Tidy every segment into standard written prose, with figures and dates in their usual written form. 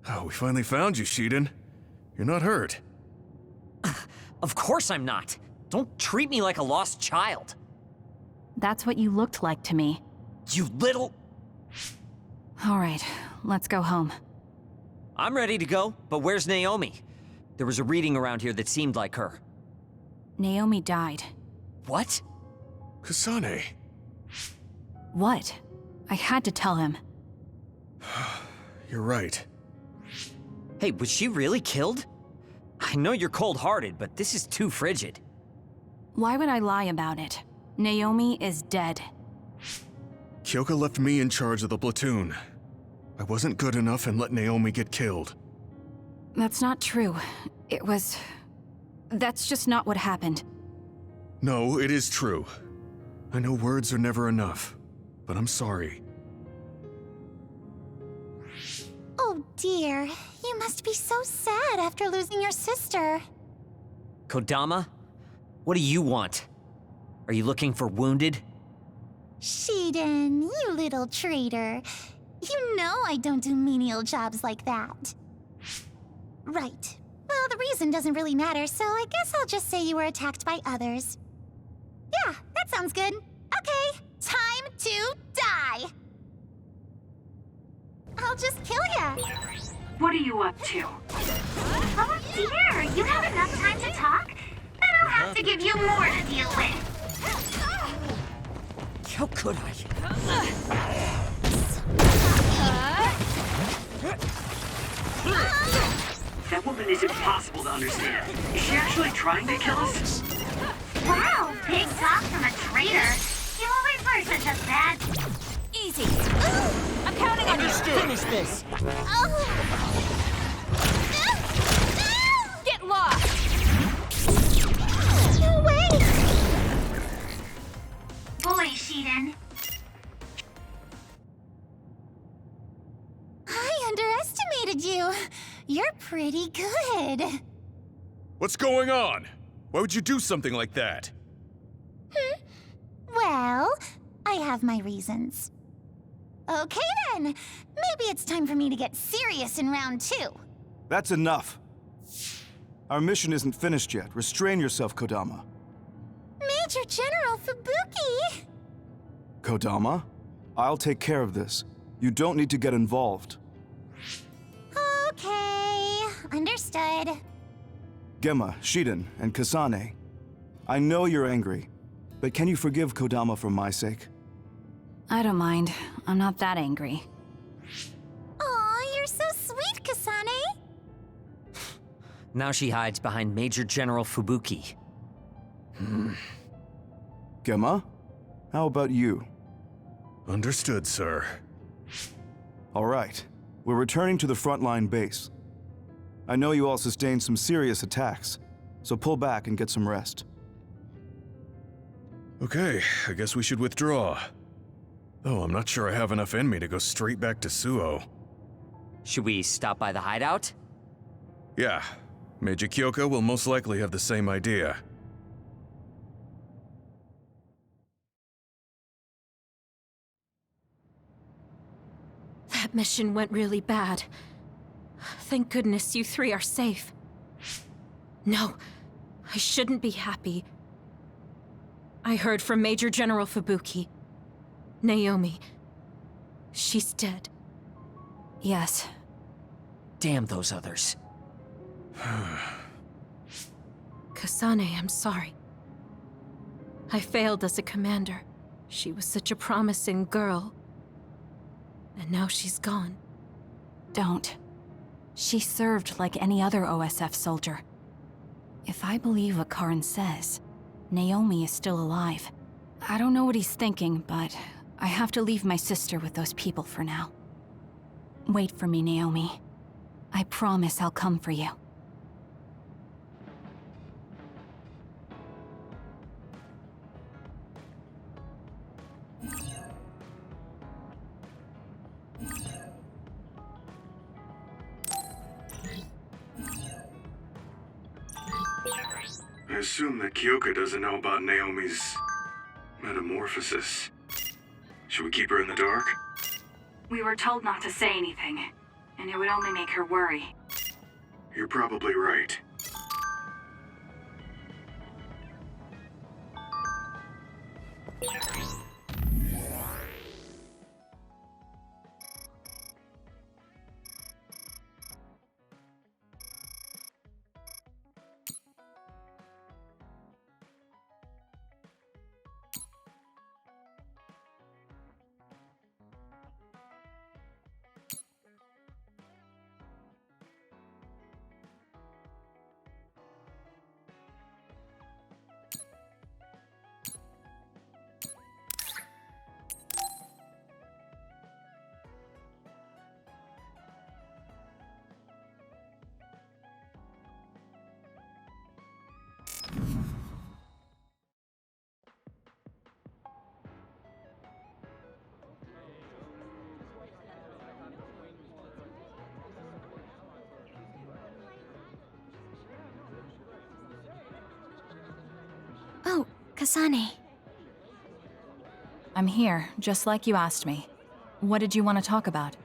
Oh, we finally found you, Shiden. You're not hurt. Of course I'm not. Don't treat me like a lost child. That's what you looked like to me. You little... All right, let's go home. I'm ready to go, but where's Naomi? There was a reading around here that seemed like her. Naomi died. What? Kasane. What? I had to tell him. You're right. Hey, was she really killed? I know you're cold-hearted, but this is too frigid. Why would I lie about it? Naomi is dead. Kyoka left me in charge of the platoon. I wasn't good enough and let Naomi get killed. That's not true. That's just not what happened. No, it is true. I know words are never enough, but I'm sorry. Oh dear, you must be so sad after losing your sister. Kodama? What do you want? Are you looking for wounded? Shiden, you little traitor. You know I don't do menial jobs like that. Right. Well, the reason doesn't really matter, so I guess I'll just say you were attacked by others. Yeah, that sounds good. Okay, time to die! I'll just kill ya! What are you up to? Oh dear, you have enough time to talk? Then I'll have to give you more to deal with. How could I? That woman is impossible to understand. Is she actually trying to kill us? Wow, big talk from a traitor. You always were such a bad... Easy. I'm counting on you. Finish this! Get lost! No way! Boy, Shiden. I underestimated you. You're pretty good. What's going on? Why would you do something like that? Well, I have my reasons. Okay then, maybe it's time for me to get serious in round 2. That's enough. Our mission isn't finished yet. Restrain yourself, Kodama. Major General Fubuki! Kodama? I'll take care of this. You don't need to get involved. Okay, understood. Gemma, Shiden, and Kasane. I know you're angry, but can you forgive Kodama for my sake? I don't mind. I'm not that angry. Aw, you're so sweet, Kasane! Now she hides behind Major General Fubuki. Gemma? How about you? Understood, sir. All right. We're returning to the frontline base. I know you all sustained some serious attacks, so pull back and get some rest. Okay, I guess we should withdraw. Though I'm not sure I have enough in me to go straight back to Suo. Should we stop by the hideout? Yeah, Major Kyoka will most likely have the same idea. That mission went really bad. Thank goodness you three are safe. No, I shouldn't be happy. I heard from Major General Fubuki. Naomi. She's dead. Yes. Damn those others. Kasane, I'm sorry. I failed as a commander. She was such a promising girl. And now she's gone. Don't. She served like any other OSF soldier. If I believe what Karin says, Naomi is still alive. I don't know what he's thinking, but I have to leave my sister with those people for now. Wait for me, Naomi. I promise I'll come for you. I assume that Kyoka doesn't know about Naomi's metamorphosis. Should we keep her in the dark? We were told not to say anything. and it would only make her worry. You're probably right. Oh, Kasane. I'm here, just like you asked me. What did you want to talk about?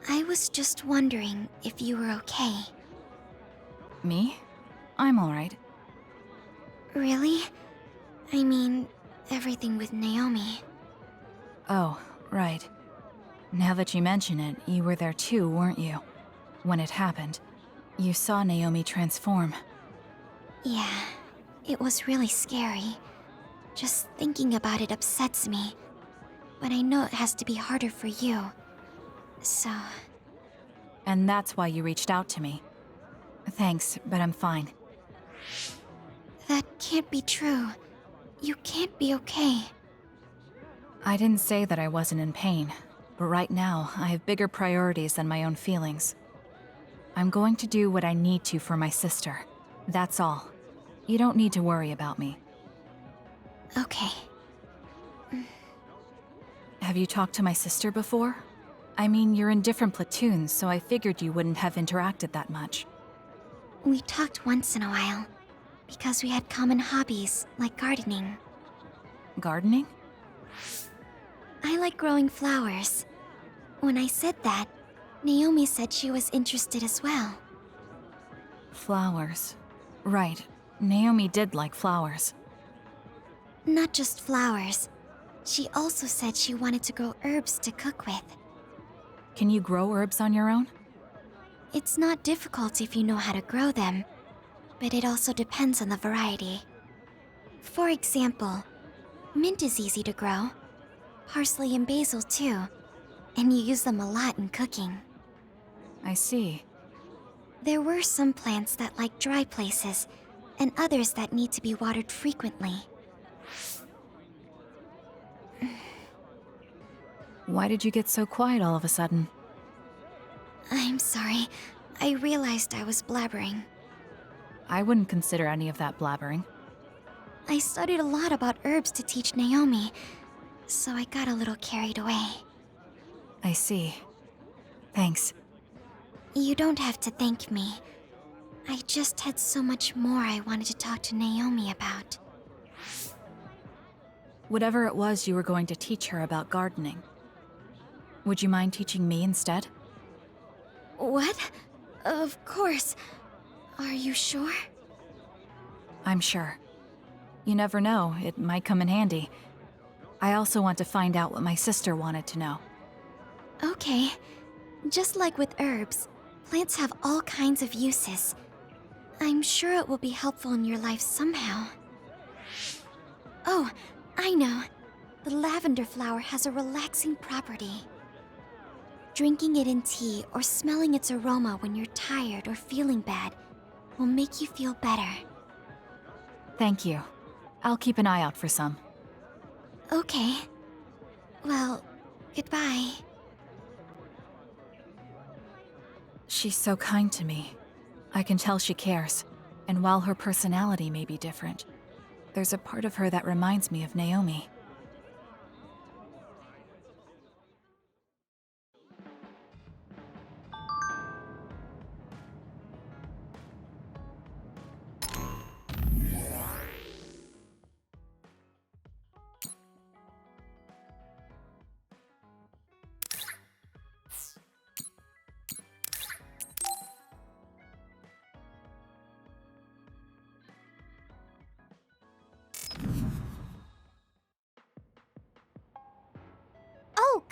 I was just wondering if you were okay. Me? I'm alright. Really? I mean, everything with Naomi. Oh, right. Now that you mention it, you were there too, weren't you? When it happened. You saw Naomi transform. Yeah, it was really scary. Just thinking about it upsets me. But I know it has to be harder for you. So... And that's why you reached out to me. Thanks, but I'm fine. That can't be true. You can't be okay. I didn't say that I wasn't in pain, but right now, I have bigger priorities than my own feelings. I'm going to do what I need to for my sister. That's all. You don't need to worry about me. Okay. Have you talked to my sister before? I mean, you're in different platoons, so I figured you wouldn't have interacted that much. We talked once in a while. Because we had common hobbies, like gardening. Gardening? I like growing flowers. When I said that, Naomi said she was interested as well. Flowers. Right. Naomi did like flowers. Not just flowers. She also said she wanted to grow herbs to cook with. Can you grow herbs on your own? It's not difficult if you know how to grow them, but it also depends on the variety. For example, mint is easy to grow. Parsley and basil too, and you use them a lot in cooking. I see. There were some plants that like dry places, and others that need to be watered frequently. Why did you get so quiet all of a sudden? I'm sorry. I realized I was blabbering. I wouldn't consider any of that blabbering. I studied a lot about herbs to teach Naomi, so I got a little carried away. I see. Thanks. You don't have to thank me. I just had so much more I wanted to talk to Naomi about. Whatever it was you were going to teach her about gardening. Would you mind teaching me instead? What? Of course. Are you sure? I'm sure. You never know, it might come in handy. I also want to find out what my sister wanted to know. Okay. Just like with herbs, plants have all kinds of uses. I'm sure it will be helpful in your life somehow. Oh, I know. The lavender flower has a relaxing property. Drinking it in tea or smelling its aroma when you're tired or feeling bad will make you feel better. Thank you. I'll keep an eye out for some. Okay. Well, goodbye. She's so kind to me. I can tell she cares. And while her personality may be different, there's a part of her that reminds me of Naomi.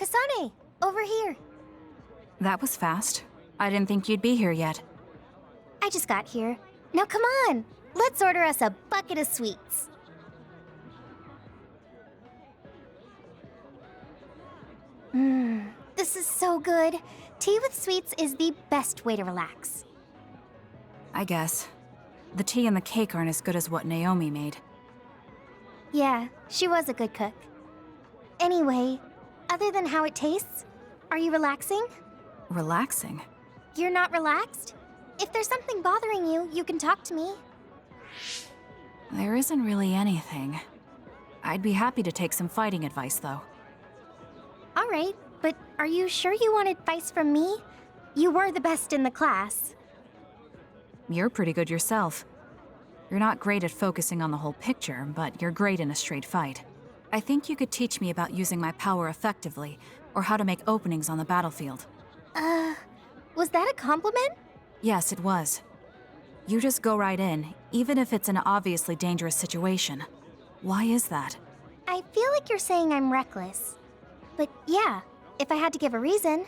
Kasane, over here. That was fast. I didn't think you'd be here yet. I just got here. Now come on, let's order us a bucket of sweets. This is so good. Tea with sweets is the best way to relax. I guess. The tea and the cake aren't as good as what Naomi made. Yeah, she was a good cook. Anyway, other than how it tastes, are you relaxing? Relaxing? You're not relaxed? If there's something bothering you, you can talk to me. There isn't really anything. I'd be happy to take some fighting advice, though. All right, but are you sure you want advice from me? You were the best in the class. You're pretty good yourself. You're not great at focusing on the whole picture, but you're great in a straight fight. I think you could teach me about using my power effectively, or how to make openings on the battlefield. Was that a compliment? Yes, it was. You just go right in, even if it's an obviously dangerous situation. Why is that? I feel like you're saying I'm reckless. But yeah, if I had to give a reason,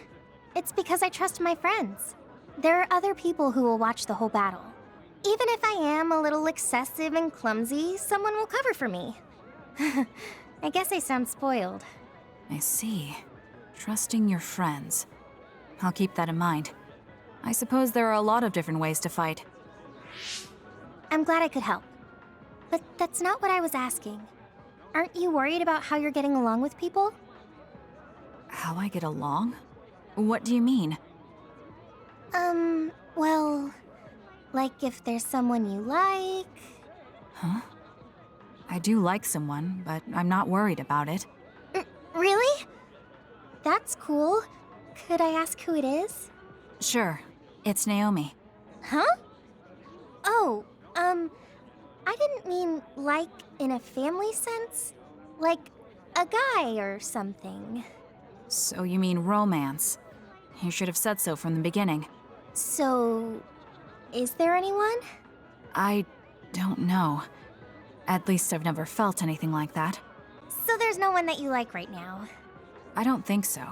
it's because I trust my friends. There are other people who will watch the whole battle. Even if I am a little excessive and clumsy, someone will cover for me. I guess I sound spoiled. I see. Trusting your friends. I'll keep that in mind. I suppose there are a lot of different ways to fight. I'm glad I could help. But that's not what I was asking. Aren't you worried about how you're getting along with people? How I get along? What do you mean? Well, like if there's someone you like... Huh? I do like someone, but I'm not worried about it. Really? That's cool. Could I ask who it is? Sure. It's Naomi. Huh? Oh, I didn't mean like in a family sense. Like a guy or something. So you mean romance? You should have said so from the beginning. So, is there anyone? I don't know. At least I've never felt anything like that. So there's no one that you like right now? I don't think so.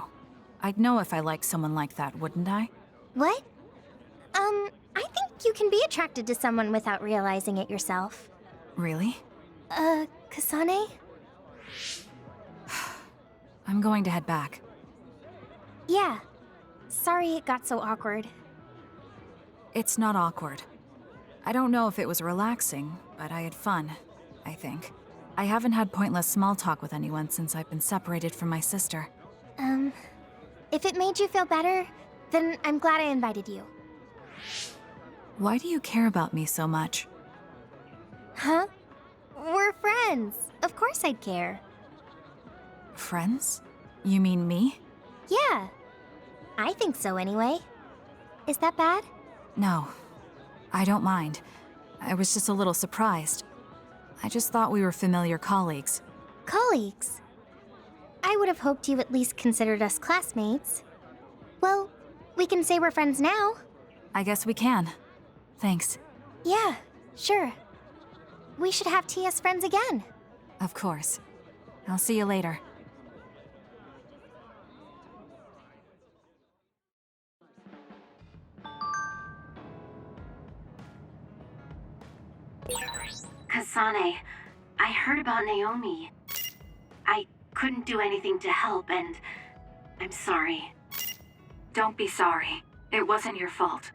I'd know if I liked someone like that, wouldn't I? What? I think you can be attracted to someone without realizing it yourself. Really? Kasane? I'm going to head back. Yeah. Sorry it got so awkward. It's not awkward. I don't know if it was relaxing, but I had fun, I think. I haven't had pointless small talk with anyone since I've been separated from my sister. If it made you feel better, then I'm glad I invited you. Why do you care about me so much? Huh? We're friends. Of course I'd care. Friends? You mean me? Yeah. I think so anyway. Is that bad? No. I don't mind. I was just a little surprised. I just thought we were familiar colleagues. Colleagues? I would have hoped you at least considered us classmates. Well, we can say we're friends now. I guess we can. Thanks. Yeah, sure. We should have tea as friends again. Of course. I'll see you later. Kasane, I heard about Naomi. I couldn't do anything to help, and I'm sorry. Don't be sorry. It wasn't your fault.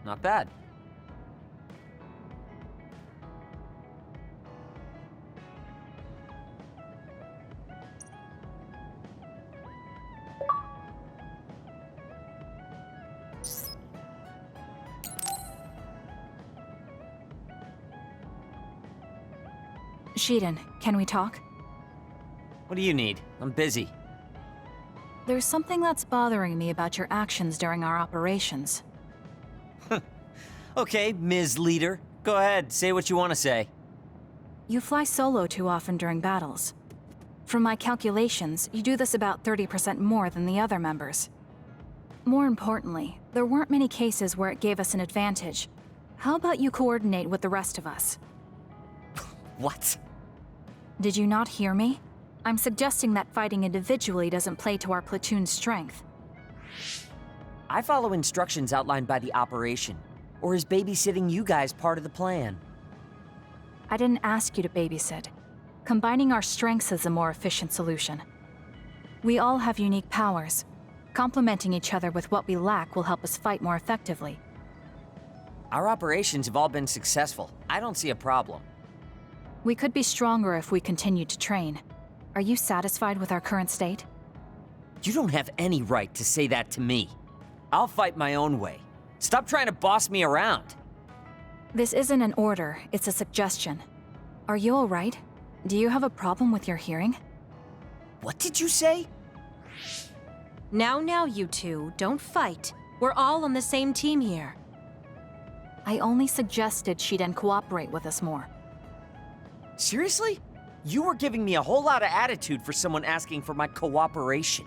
not bad. Shiden, can we talk? What do you need? I'm busy. There's something that's bothering me about your actions during our operations. Okay, Ms. Leader. Go ahead, say what you want to say. You fly solo too often during battles. From my calculations, you do this about 30% more than the other members. More importantly, there weren't many cases where it gave us an advantage. How about you coordinate with the rest of us? What? Did you not hear me? I'm suggesting that fighting individually doesn't play to our platoon's strength. I follow instructions outlined by the operation. Or is babysitting you guys part of the plan? I didn't ask you to babysit. Combining our strengths is a more efficient solution. We all have unique powers. Complementing each other with what we lack will help us fight more effectively. Our operations have all been successful. I don't see a problem. We could be stronger if we continued to train. Are you satisfied with our current state? You don't have any right to say that to me. I'll fight my own way. Stop trying to boss me around. This isn't an order, it's a suggestion. Are you alright? Do you have a problem with your hearing? What did you say? Now, you two, don't fight. We're all on the same team here. I only suggested Shiden cooperate with us more. Seriously? You were giving me a whole lot of attitude for someone asking for my cooperation.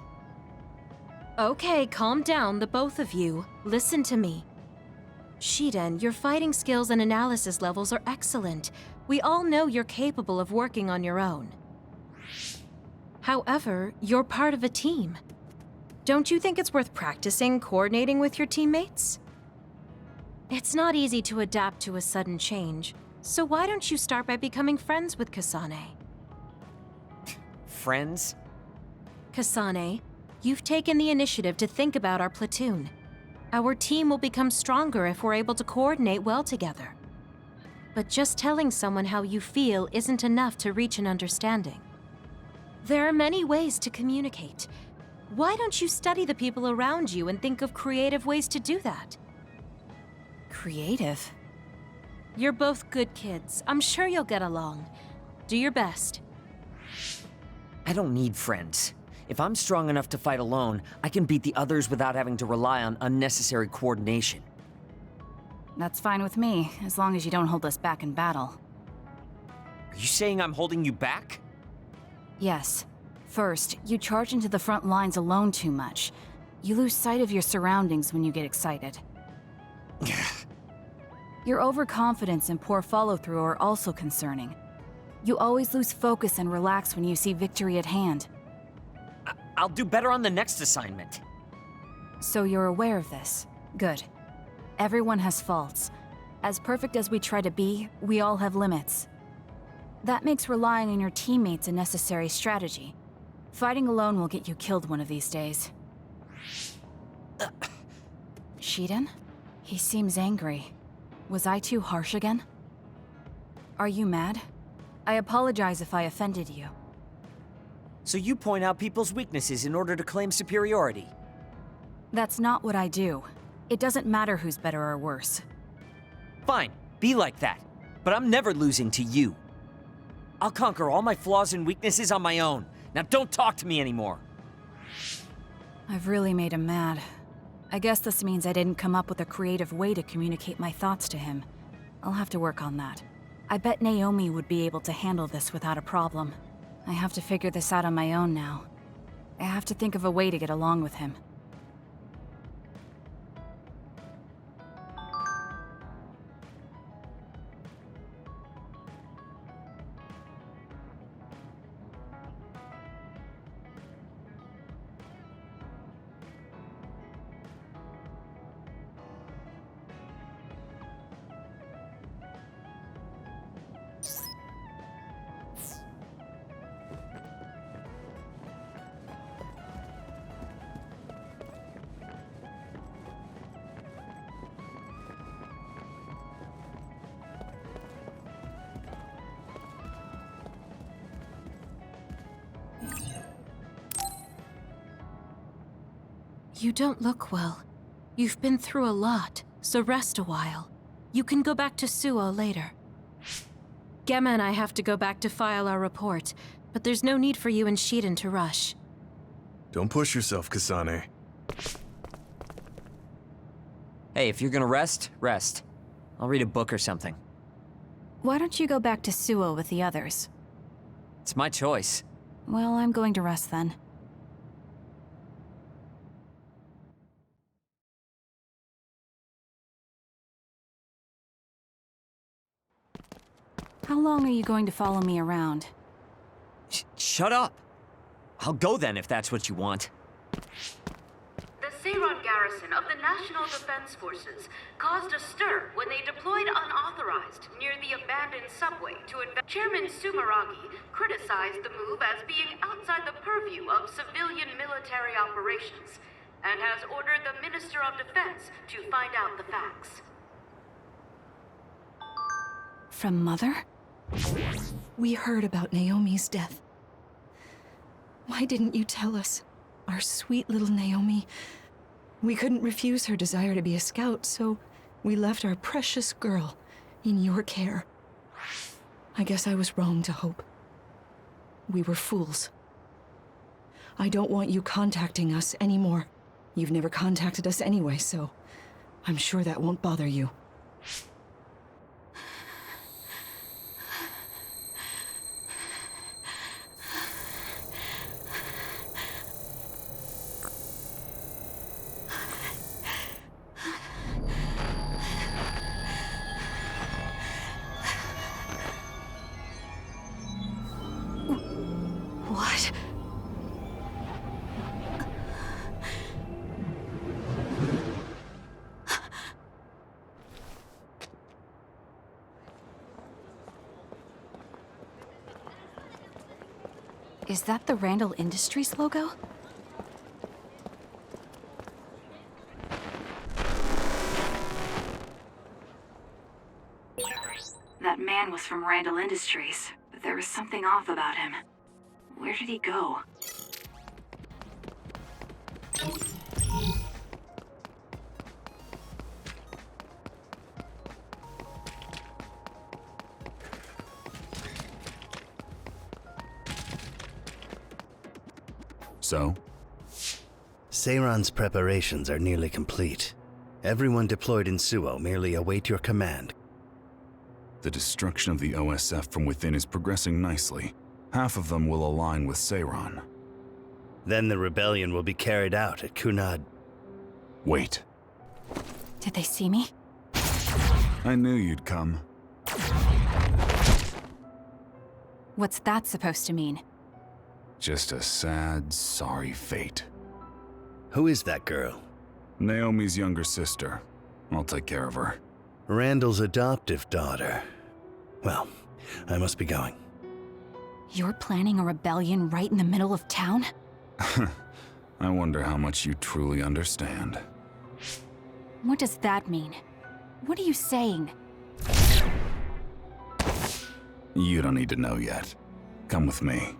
Okay, calm down, the both of you. Listen to me. Shiden, your fighting skills and analysis levels are excellent. We all know you're capable of working on your own. However, you're part of a team. Don't you think it's worth practicing coordinating with your teammates? It's not easy to adapt to a sudden change, so why don't you start by becoming friends with Kasane? Friends? Kasane, you've taken the initiative to think about our platoon. Our team will become stronger if we're able to coordinate well together. But just telling someone how you feel isn't enough to reach an understanding. There are many ways to communicate. Why don't you study the people around you and think of creative ways to do that? Creative? You're both good kids. I'm sure you'll get along. Do your best. I don't need friends. If I'm strong enough to fight alone, I can beat the others without having to rely on unnecessary coordination. That's fine with me, as long as you don't hold us back in battle. Are you saying I'm holding you back? Yes. First, you charge into the front lines alone too much. You lose sight of your surroundings when you get excited. Your overconfidence and poor follow-through are also concerning. You always lose focus and relax when you see victory at hand. I'll do better on the next assignment. So you're aware of this. Good. Everyone has faults. As perfect as we try to be, we all have limits. That makes relying on your teammates a necessary strategy. Fighting alone will get you killed one of these days. Shiden? He seems angry. Was I too harsh again? Are you mad? I apologize if I offended you. So you point out people's weaknesses in order to claim superiority? That's not what I do. It doesn't matter who's better or worse. Fine, be like that. But I'm never losing to you. I'll conquer all my flaws and weaknesses on my own. Now don't talk to me anymore. I've really made him mad. I guess this means I didn't come up with a creative way to communicate my thoughts to him. I'll have to work on that. I bet Naomi would be able to handle this without a problem. I have to figure this out on my own now. I have to think of a way to get along with him. You don't look well. You've been through a lot, so rest a while. You can go back to Suo later. Gemma and I have to go back to file our report, but there's no need for you and Shiden to rush. Don't push yourself, Kasane. Hey, if you're gonna rest, rest. I'll read a book or something. Why don't you go back to Suo with the others? It's my choice. Well, I'm going to rest then. How long are you going to follow me around? Shut up! I'll go then if that's what you want. The Seiron garrison of the National Defense Forces caused a stir when they deployed unauthorized near the abandoned subway to Chairman Sumeragi criticized the move as being outside the purview of civilian military operations and has ordered the Minister of Defense to find out the facts. From Mother? We heard about Naomi's death. Why didn't you tell us? Our sweet little Naomi. We couldn't refuse her desire to be a scout, so we left our precious girl in your care. I guess I was wrong to hope. We were fools. I don't want you contacting us anymore. You've never contacted us anyway, so I'm sure that won't bother you. What? Is that the Randall Industries logo? That man was from Randall Industries, but there was something off about him. Where did he go? So? Seiron's preparations are nearly complete. Everyone deployed in Suo merely await your command. The destruction of the OSF from within is progressing nicely. Half of them will align with Seiron. Then the rebellion will be carried out at Kunad. Wait. Did they see me? I knew you'd come. What's that supposed to mean? Just a sad, sorry fate. Who is that girl? Naomi's younger sister. I'll take care of her. Randall's adoptive daughter. Well, I must be going. You're planning a rebellion right in the middle of town? I wonder how much you truly understand. What does that mean? What are you saying? You don't need to know yet. Come with me.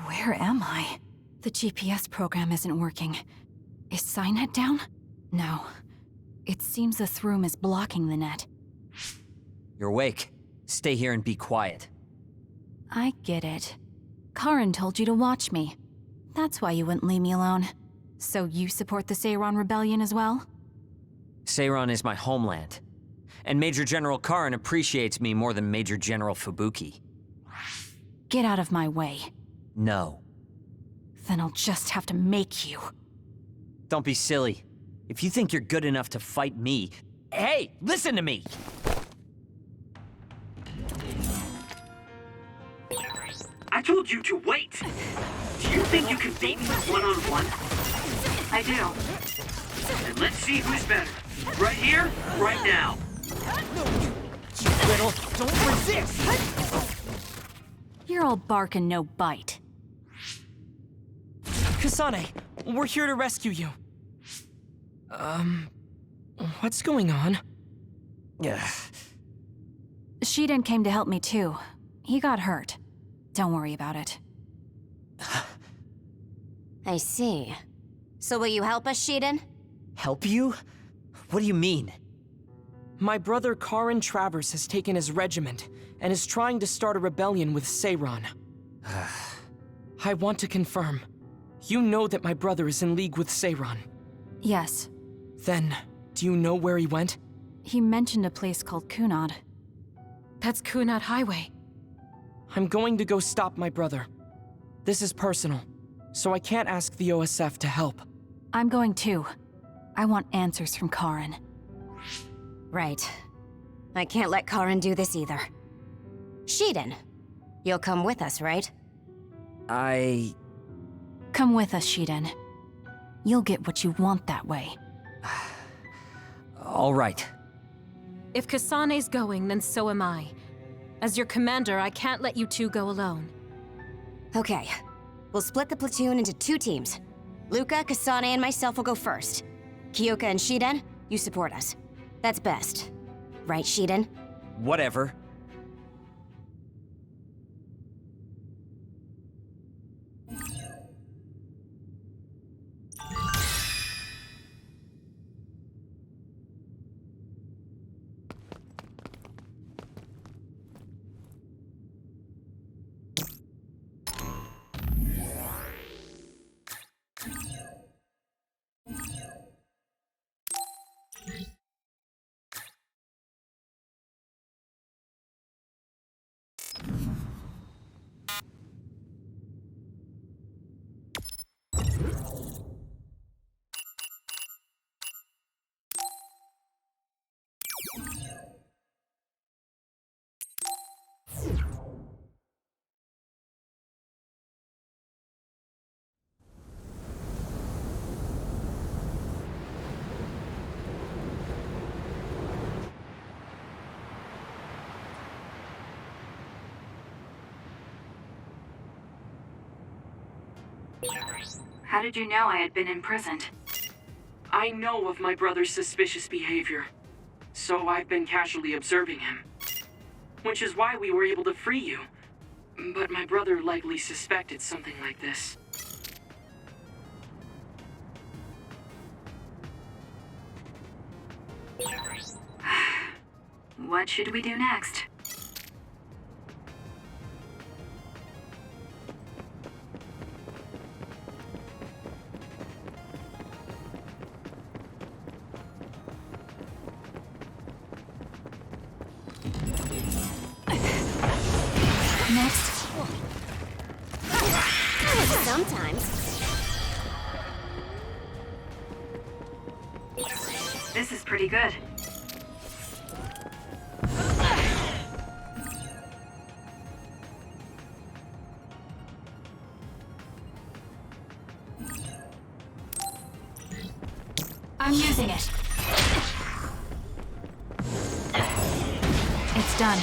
Where am I? The GPS program isn't working. Is SciNet down? No. It seems the Throom is blocking the net. You're awake. Stay here and be quiet. I get it. Karin told you to watch me. That's why you wouldn't leave me alone. So you support the Seiron Rebellion as well? Seiron is my homeland. And Major General Karin appreciates me more than Major General Fubuki. Get out of my way. No. Then I'll just have to make you. Don't be silly. If you think you're good enough to fight me... Hey, listen to me! I told you to wait! Do you think you can beat me one-on-one? I do. Then let's see who's better. Right here, right now. You little... Don't resist! You're all bark and no bite. Kasane, we're here to rescue you. What's going on? Shiden came to help me too. He got hurt. Don't worry about it. I see. So will you help us, Shiden? Help you? What do you mean? My brother Karin Travers has taken his regiment and is trying to start a rebellion with Seiron. I want to confirm. You know that my brother is in league with Seiron. Yes. Then, do you know where he went? He mentioned a place called Kunad. That's Kunad Highway. I'm going to go stop my brother. This is personal, so I can't ask the OSF to help. I'm going too. I want answers from Karin. Right. I can't let Karin do this either. Shiden, you'll come with us, right? Come with us, Shiden. You'll get what you want that way. All right. If Kasane's going, then so am I. As your commander, I can't let you two go alone. Okay. We'll split the platoon into 2 teams. Luca, Kasane, and myself will go first. Kyoka and Shiden, you support us. That's best. Right, Shiden? Whatever. How did you know I had been imprisoned? I know of my brother's suspicious behavior, so I've been casually observing him. Which is why we were able to free you. But my brother likely suspected something like this. What should we do next? Next. Sometimes. This is pretty good. I'm using it. It's done.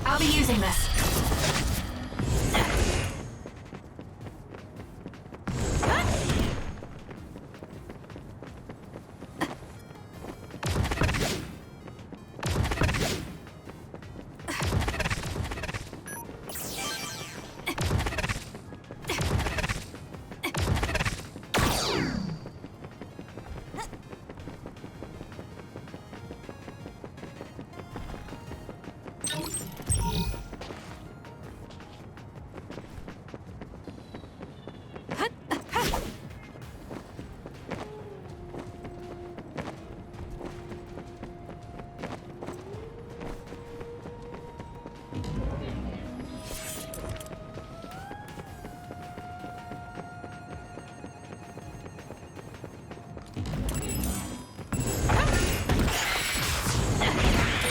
I'll be using this.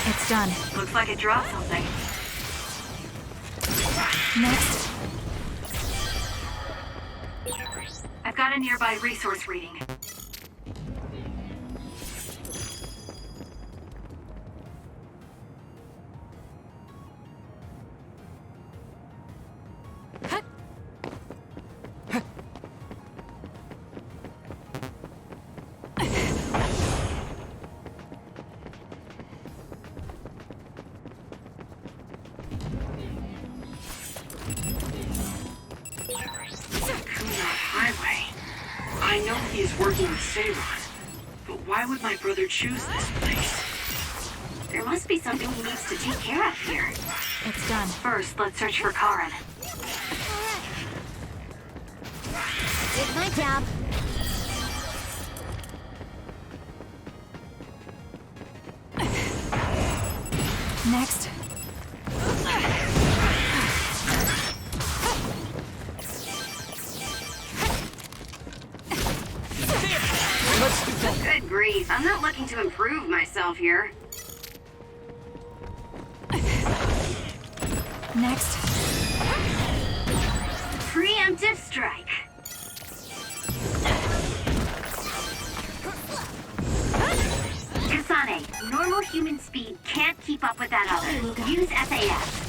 It's done. Looks like it dropped something. Next. I've got a nearby resource reading. I know he is working with Seiron, but why would my brother choose this place? There must be something he needs to take care of here. It's done. First, let's search for Karen. Did my job. Next. Good grief, I'm not looking to improve myself here. Next. Preemptive strike. Kasane, normal human speed can't keep up with that other. Use SAS.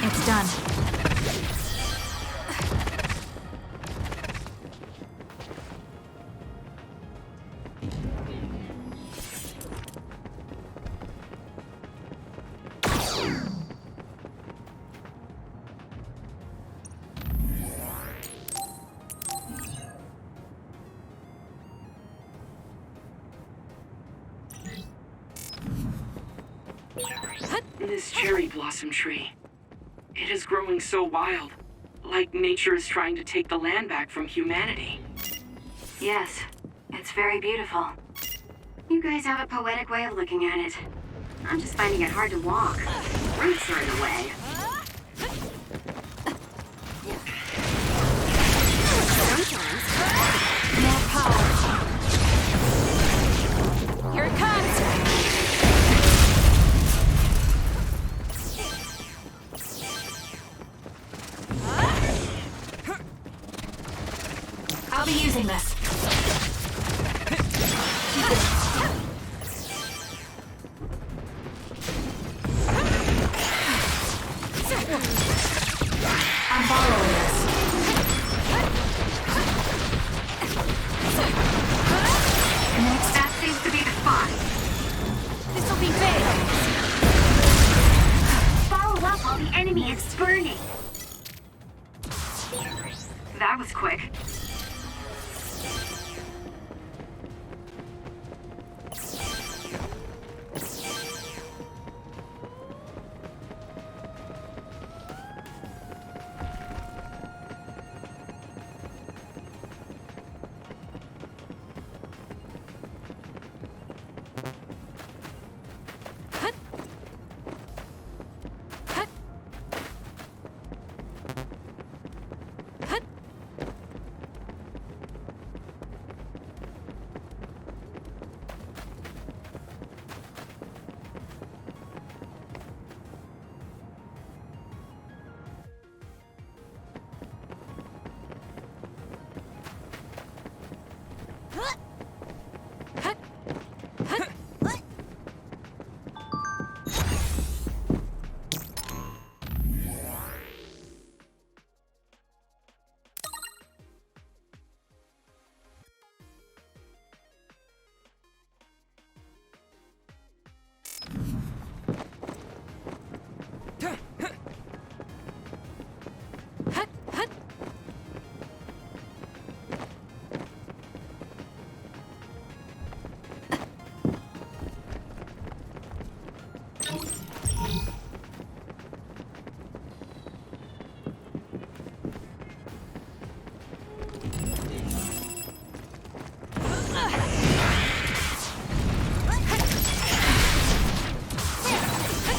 It's done. This cherry blossom tree. It is growing so wild, like nature is trying to take the land back from humanity. Yes, it's very beautiful. You guys have a poetic way of looking at it. I'm just finding it hard to walk. Roots are in the way. More power. Here it comes. I'll be using this. I'm borrowing this. Next. That seems to be the spot. This'll be big. Follow up while the enemy is burning. That was quick.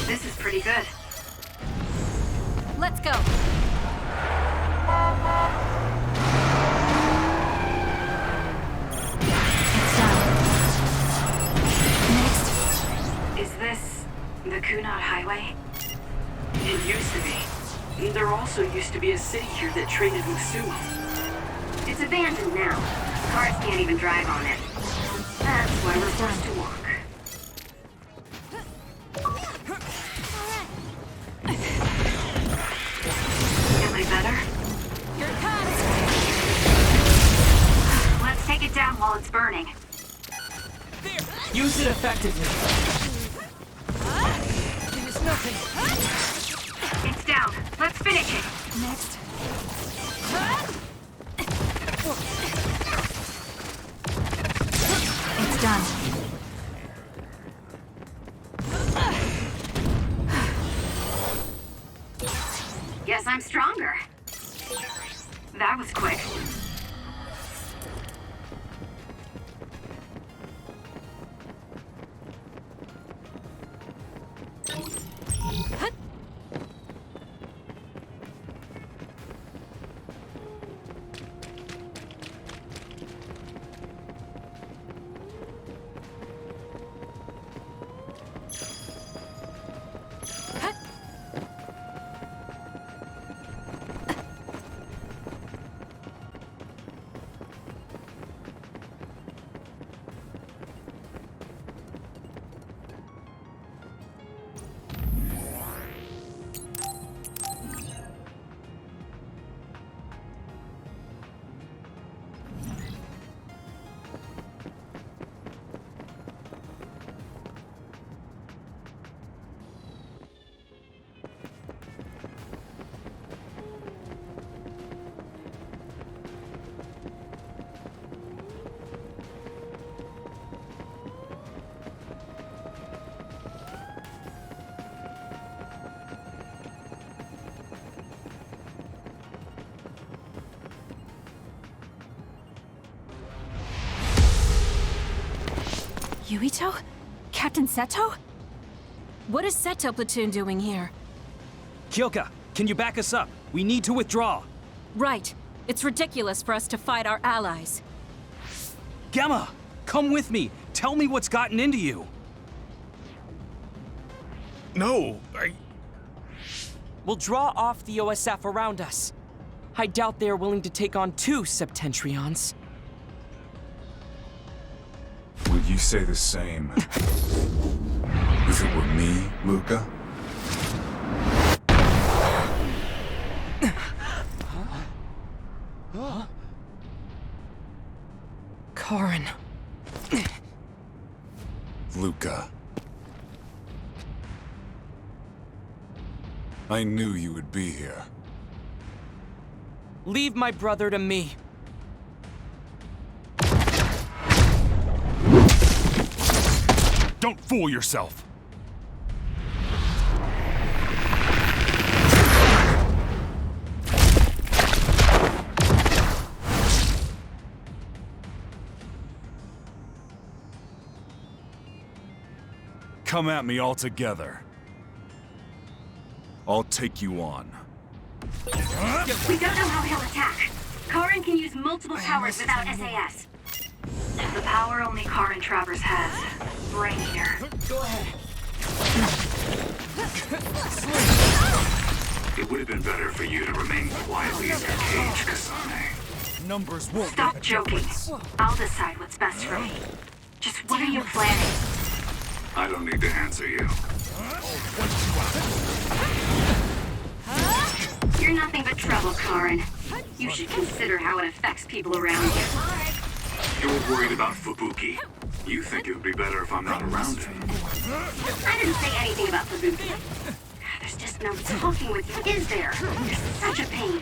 This is pretty good. Let's go. It's done. The Kunad Highway? It used to be. There also used to be a city here that traded with sumo. It's abandoned now. Cars can't even drive on it. That's why we're forced to walk. Am I better? Here it comes! Let's take it down while it's burning. Use it effectively. There's nothing. It's down. Let's finish it. Next. It's done. Guess I'm stronger. That was quick. Yuito? Captain Seto? What is Seto platoon doing here? Kyoka, can you back us up? We need to withdraw. Right. It's ridiculous for us to fight our allies. Gemma, come with me. Tell me what's gotten into you. No, We'll draw off the OSF around us. I doubt they're willing to take on 2 Septentrions. Would you say the same if it were me, Luca? Karin. Luca. I knew you would be here. Leave my brother to me. Don't fool yourself! Come at me all together. I'll take you on. We don't know how he'll attack. Karin can use multiple powers without SAS. The power only Karin Travers has. Brain eater. Go ahead. It would have been better for you to remain quietly in your cage, Kasane. Numbers won't Stop make a joking. difference. I'll decide what's best for me. Just what are you planning? I don't need to answer you. You're nothing but trouble, Karin. You should consider how it affects people around you. You're worried about Fubuki. You think it would be better if I'm not around him. I didn't say anything about Fubuki. There's just no talking with you, is there? You're such a pain.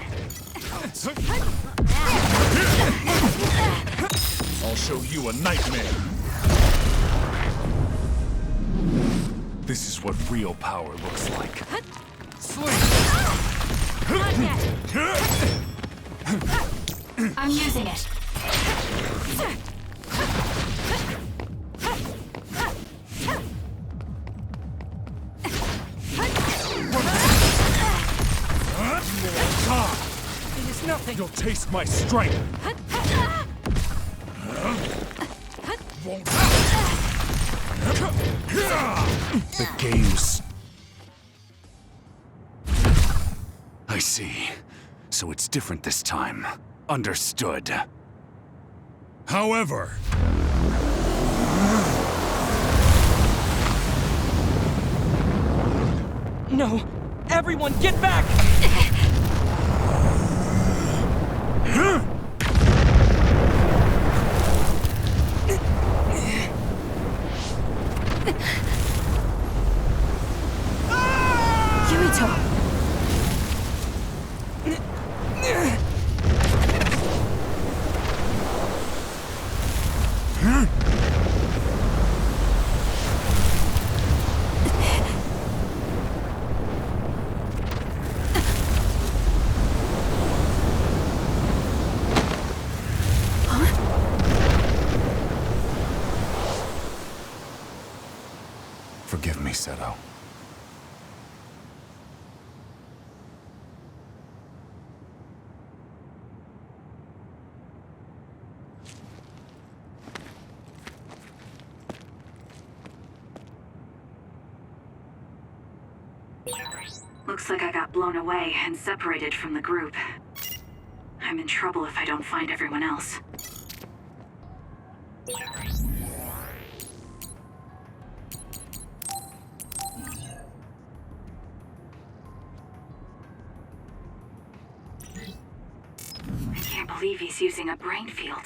I'll show you a nightmare. This is what real power looks like. Not yet. I'm using it. It is nothing. You'll taste my strength. Won't. The game's... I see. So it's different this time. Understood. However... No! Everyone, get back! Yumito! Forgive me, Seto. Looks like I got blown away and separated from the group. I'm in trouble if I don't find everyone else. I can't believe he's using a brain field.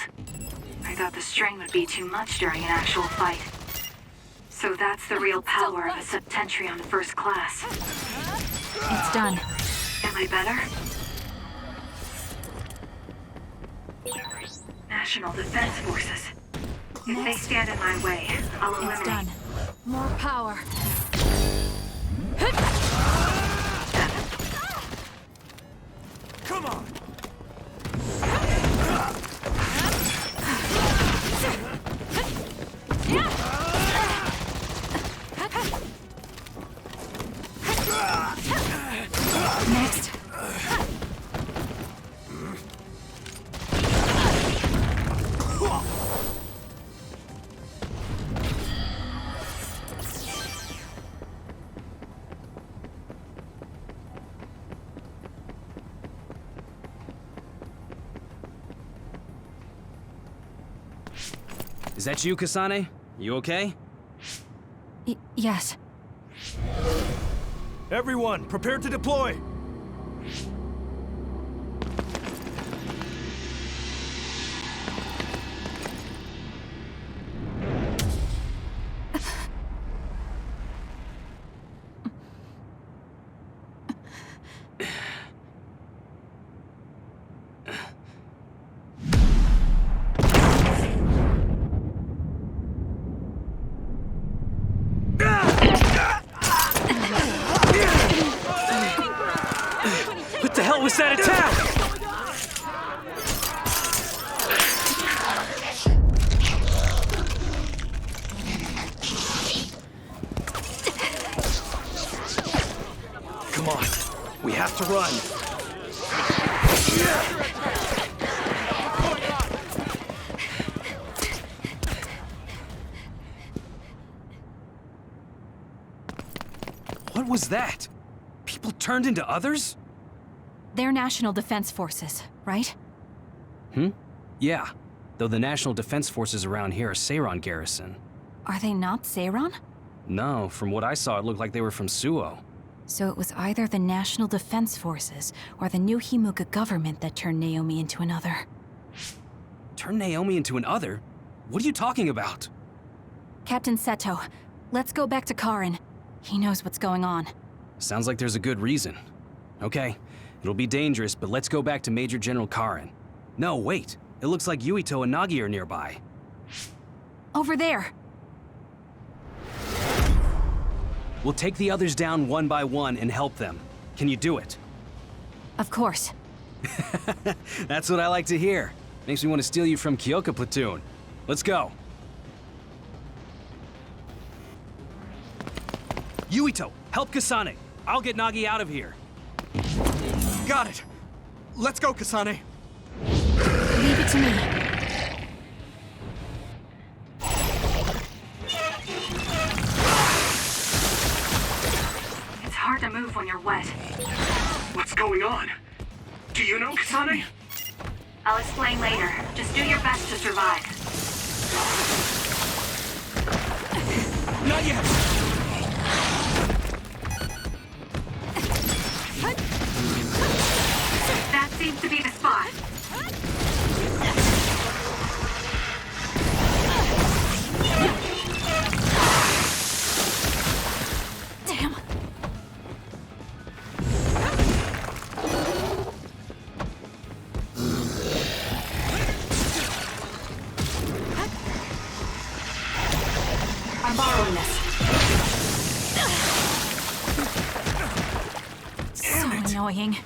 I thought the strain would be too much during an actual fight. So that's the real power of a Septentrion First Class. It's done. Am I better? National Defense Forces. If they stand in my way, I'll eliminate. It's done. More power. Come on! Next. Is that you, Kasane? You okay? Yes. Everyone, prepare to deploy! What the hell was that attack? Come on, we have to run. What was that? People turned into others? They're National Defense Forces, right? Yeah. Though the National Defense Forces around here are Seiron Garrison. Are they not Seiron? No, from what I saw, it looked like they were from Suo. So it was either the National Defense Forces or the new Himuka government that turned Naomi into another. Turned Naomi into an other? What are you talking about? Captain Seto, let's go back to Karin. He knows what's going on. Sounds like there's a good reason. Okay, it'll be dangerous, but let's go back to Major General Karin. No, wait. It looks like Yuito and Nagi are nearby. Over there. We'll take the others down one by one and help them. Can you do it? Of course. That's what I like to hear. Makes me want to steal you from Kyoka Platoon. Let's go. Yuito, help Kasane. I'll get Nagi out of here. Got it. Let's go, Kasane. Leave it to me. hard to move when you're wet. What's going on? Do you know, Kasane? I'll explain later. Just do your best to survive. Not yet! That seems to be the spot. Damn. I'm borrowing this. So annoying.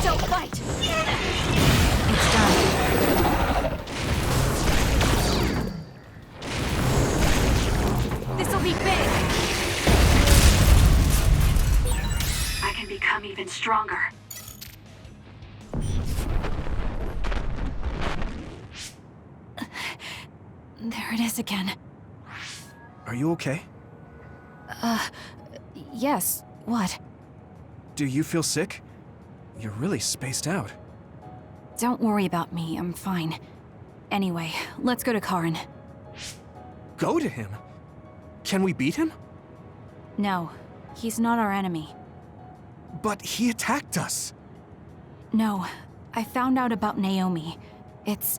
Don't fight! It's done. This'll be big! I can become even stronger. There it is again. Are you okay? Yes. What? Do you feel sick? You're really spaced out. Don't worry about me, I'm fine. Anyway, let's go to Karin. Go to him? Can we beat him? No, he's not our enemy. But he attacked us. No, I found out about Naomi. It's...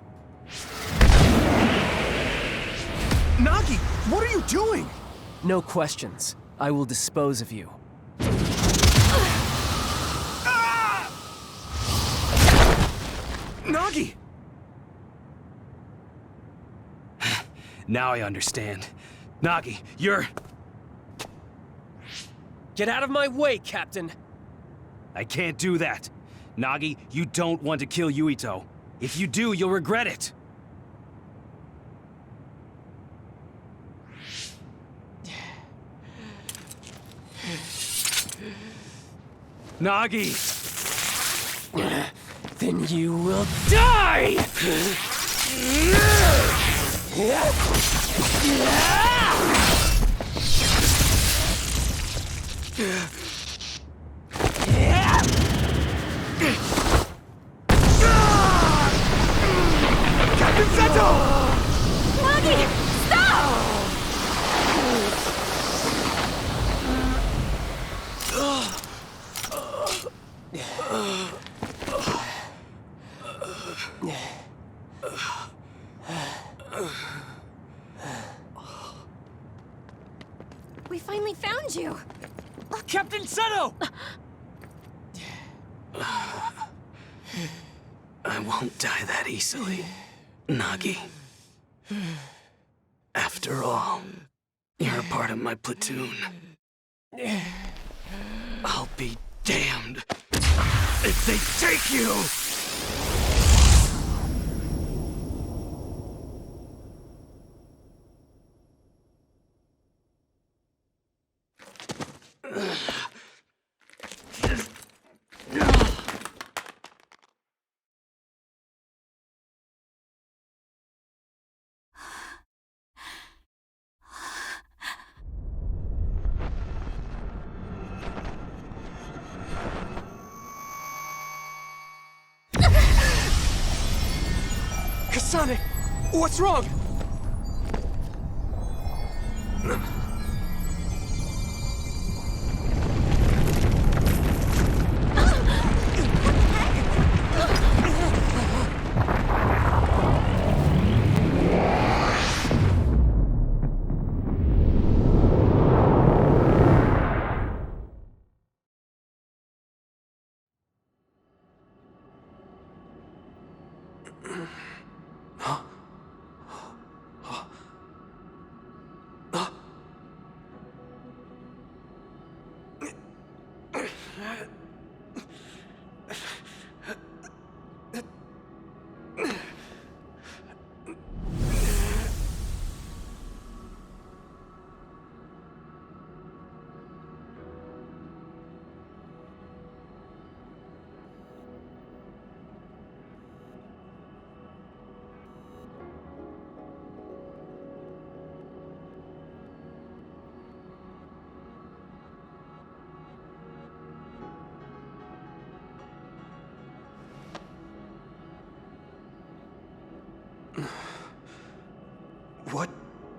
Nagi, what are you doing? No questions. I will dispose of you. Nagi! Now I understand. Nagi, you're... Get out of my way, Captain! I can't do that. Nagi, you don't want to kill Yuito. If you do, you'll regret it. Nagi! Then you will die! Captain Seto! Nagi! Stop! We finally found you! Captain Seto! I won't die that easily, Nagi. After all, you're a part of my platoon. I'll be damned if they take you! Kasane! What's wrong?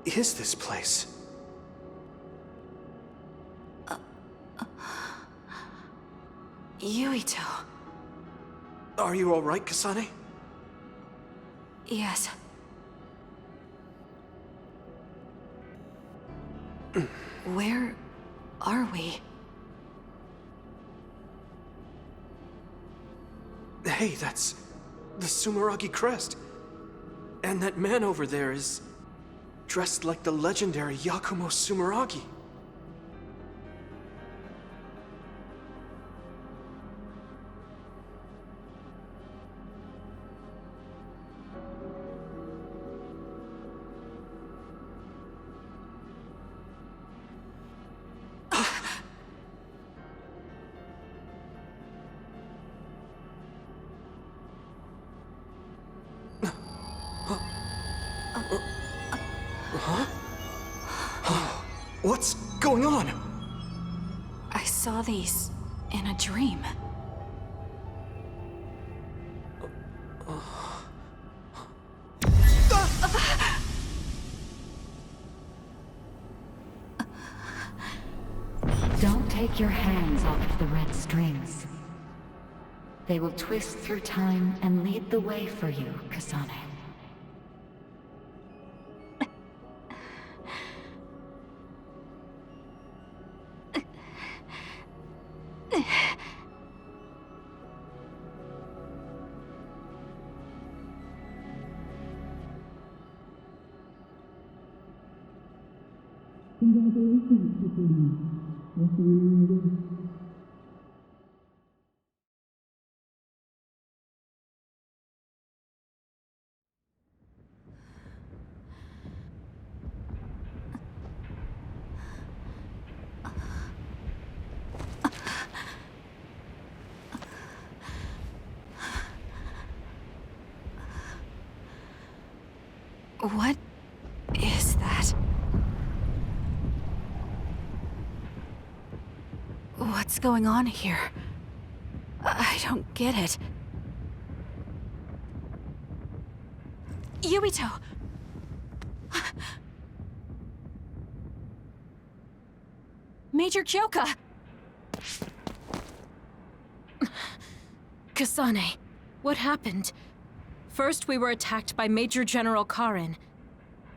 is this place? Yuito. Are you all right, Kasane? Yes. Where are we? Hey, that's the Sumeragi crest. And that man over there is dressed like the legendary Yakumo Sumeragi. What's going on? I saw these in a dream. Don't take your hands off the red strings. They will twist through time and lead the way for you, Kasane. What is that? What's going on here? I don't get it. Yuito! Major Kyoka! Kasane, what happened? First we were attacked by Major General Karin,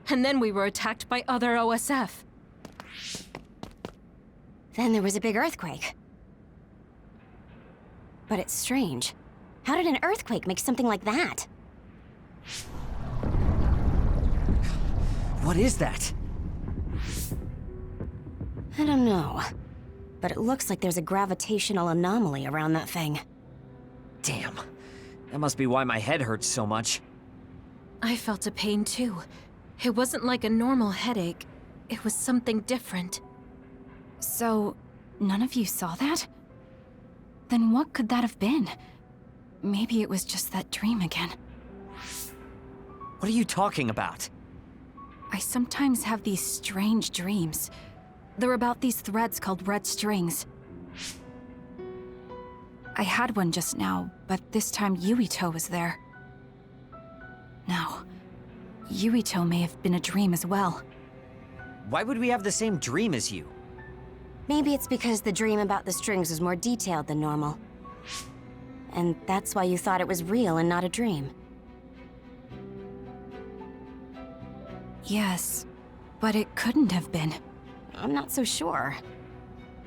and then we were attacked by other OSF. Then there was a big earthquake. But it's strange. How did an earthquake make something like that? What is that? I don't know. But it looks like there's a gravitational anomaly around that thing. Damn. That must be why my head hurts so much. I felt a pain too. It wasn't like a normal headache. It was something different. So, none of you saw that? Then what could that have been? Maybe it was just that dream again. What are you talking about? I sometimes have these strange dreams. They're about these threads called red strings. I had one just now, but this time Yuito was there. Now, Yuito may have been a dream as well. Why would we have the same dream as you? Maybe it's because the dream about the strings was more detailed than normal. And that's why you thought it was real and not a dream. Yes, but it couldn't have been. I'm not so sure.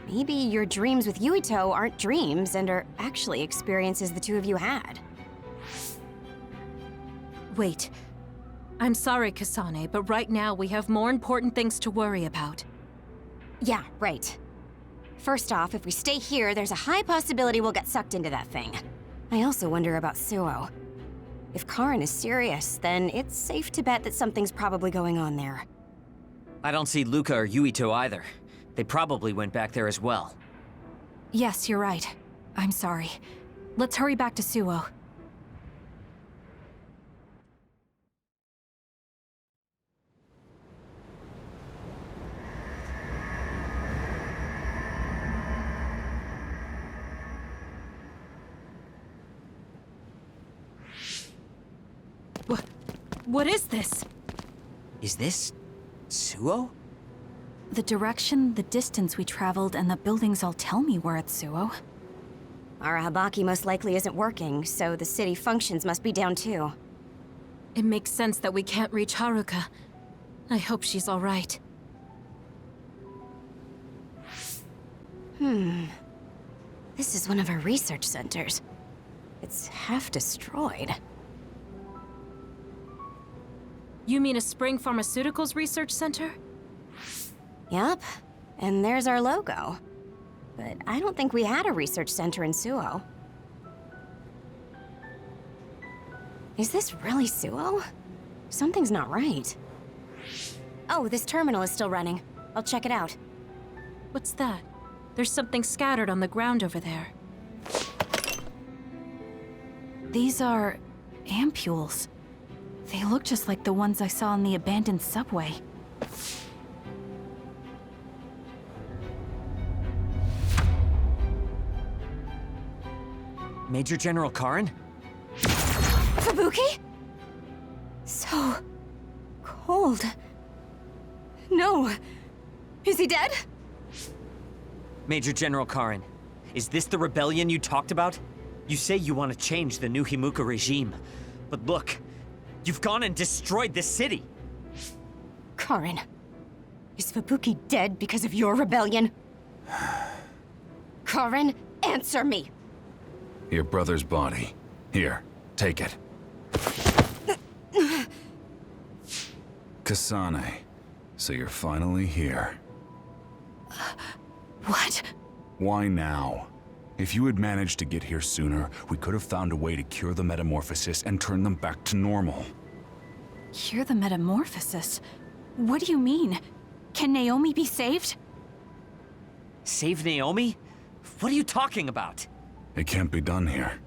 Maybe your dreams with Yuito aren't dreams and are actually experiences the two of you had. Wait. I'm sorry, Kasane, but right now we have more important things to worry about. Yeah, right. First off, if we stay here, there's a high possibility we'll get sucked into that thing. I also wonder about Suo. If Karin is serious, then it's safe to bet that something's probably going on there. I don't see Luca or Yuito either. They probably went back there as well. Yes, you're right. I'm sorry. Let's hurry back to Suo. What is this? Is this Suo? The direction, the distance we traveled, and the buildings all tell me we're at Suo. Our Habaki most likely isn't working, so the city functions must be down too. It makes sense that we can't reach Haruka. I hope she's all right. This is one of our research centers. It's half destroyed. You mean a Spring Pharmaceuticals Research Center? Yup, and there's our logo. But I don't think we had a research center in Suo. Is this really Suo? Something's not right. Oh, this terminal is still running. I'll check it out. What's that? There's something scattered on the ground over there. These are ampules. They look just like the ones I saw in the abandoned subway. Major General Karin? Fubuki? So... cold. No. Is he dead? Major General Karin, is this the rebellion you talked about? You say you want to change the new Himuka regime, but look, you've gone and destroyed the city! Karin, is Fubuki dead because of your rebellion? Karin, answer me! Your brother's body. Here, take it. Kasane, so you're finally here. What? Why now? If you had managed to get here sooner, we could have found a way to cure the metamorphosis and turn them back to normal. Cure the metamorphosis? What do you mean? Can Naomi be saved? Save Naomi? What are you talking about? It can't be done here.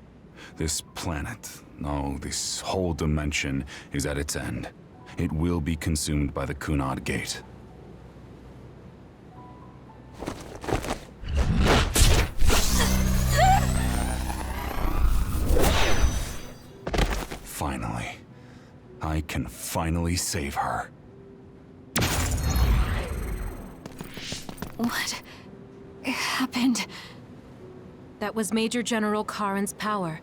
This planet, no, this whole dimension is at its end. It will be consumed by the Kunad Gate. Finally. I can finally save her. What happened? That was Major General Karin's power.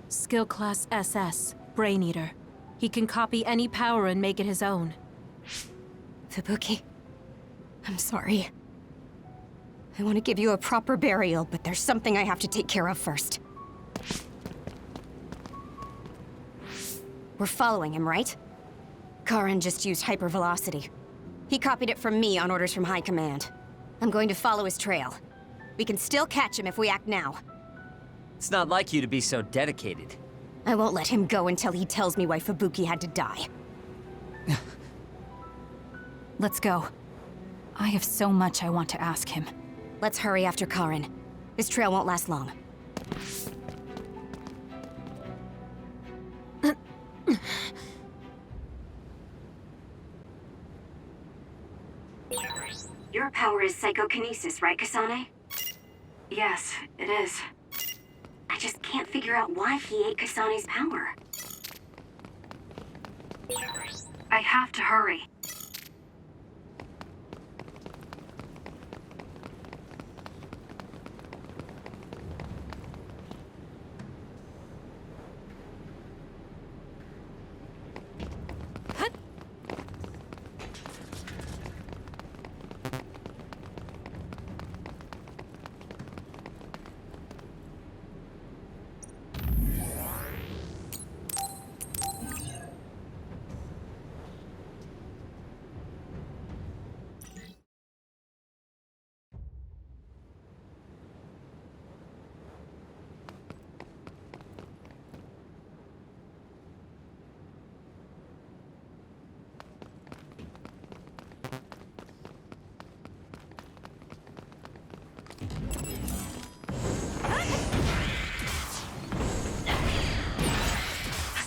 Skill Class SS, Brain Eater. He can copy any power and make it his own. Fubuki, I'm sorry. I want to give you a proper burial, but there's something I have to take care of first. We're following him, right? Karin just used hypervelocity. He copied it from me on orders from High Command. I'm going to follow his trail. We can still catch him if we act now. It's not like you to be so dedicated. I won't let him go until he tells me why Fubuki had to die. Let's go. I have so much I want to ask him. Let's hurry after Karin. This trail won't last long. Your power is psychokinesis, right, Kasane? Yes, it is. I just can't figure out why he ate Kasane's power. I have to hurry.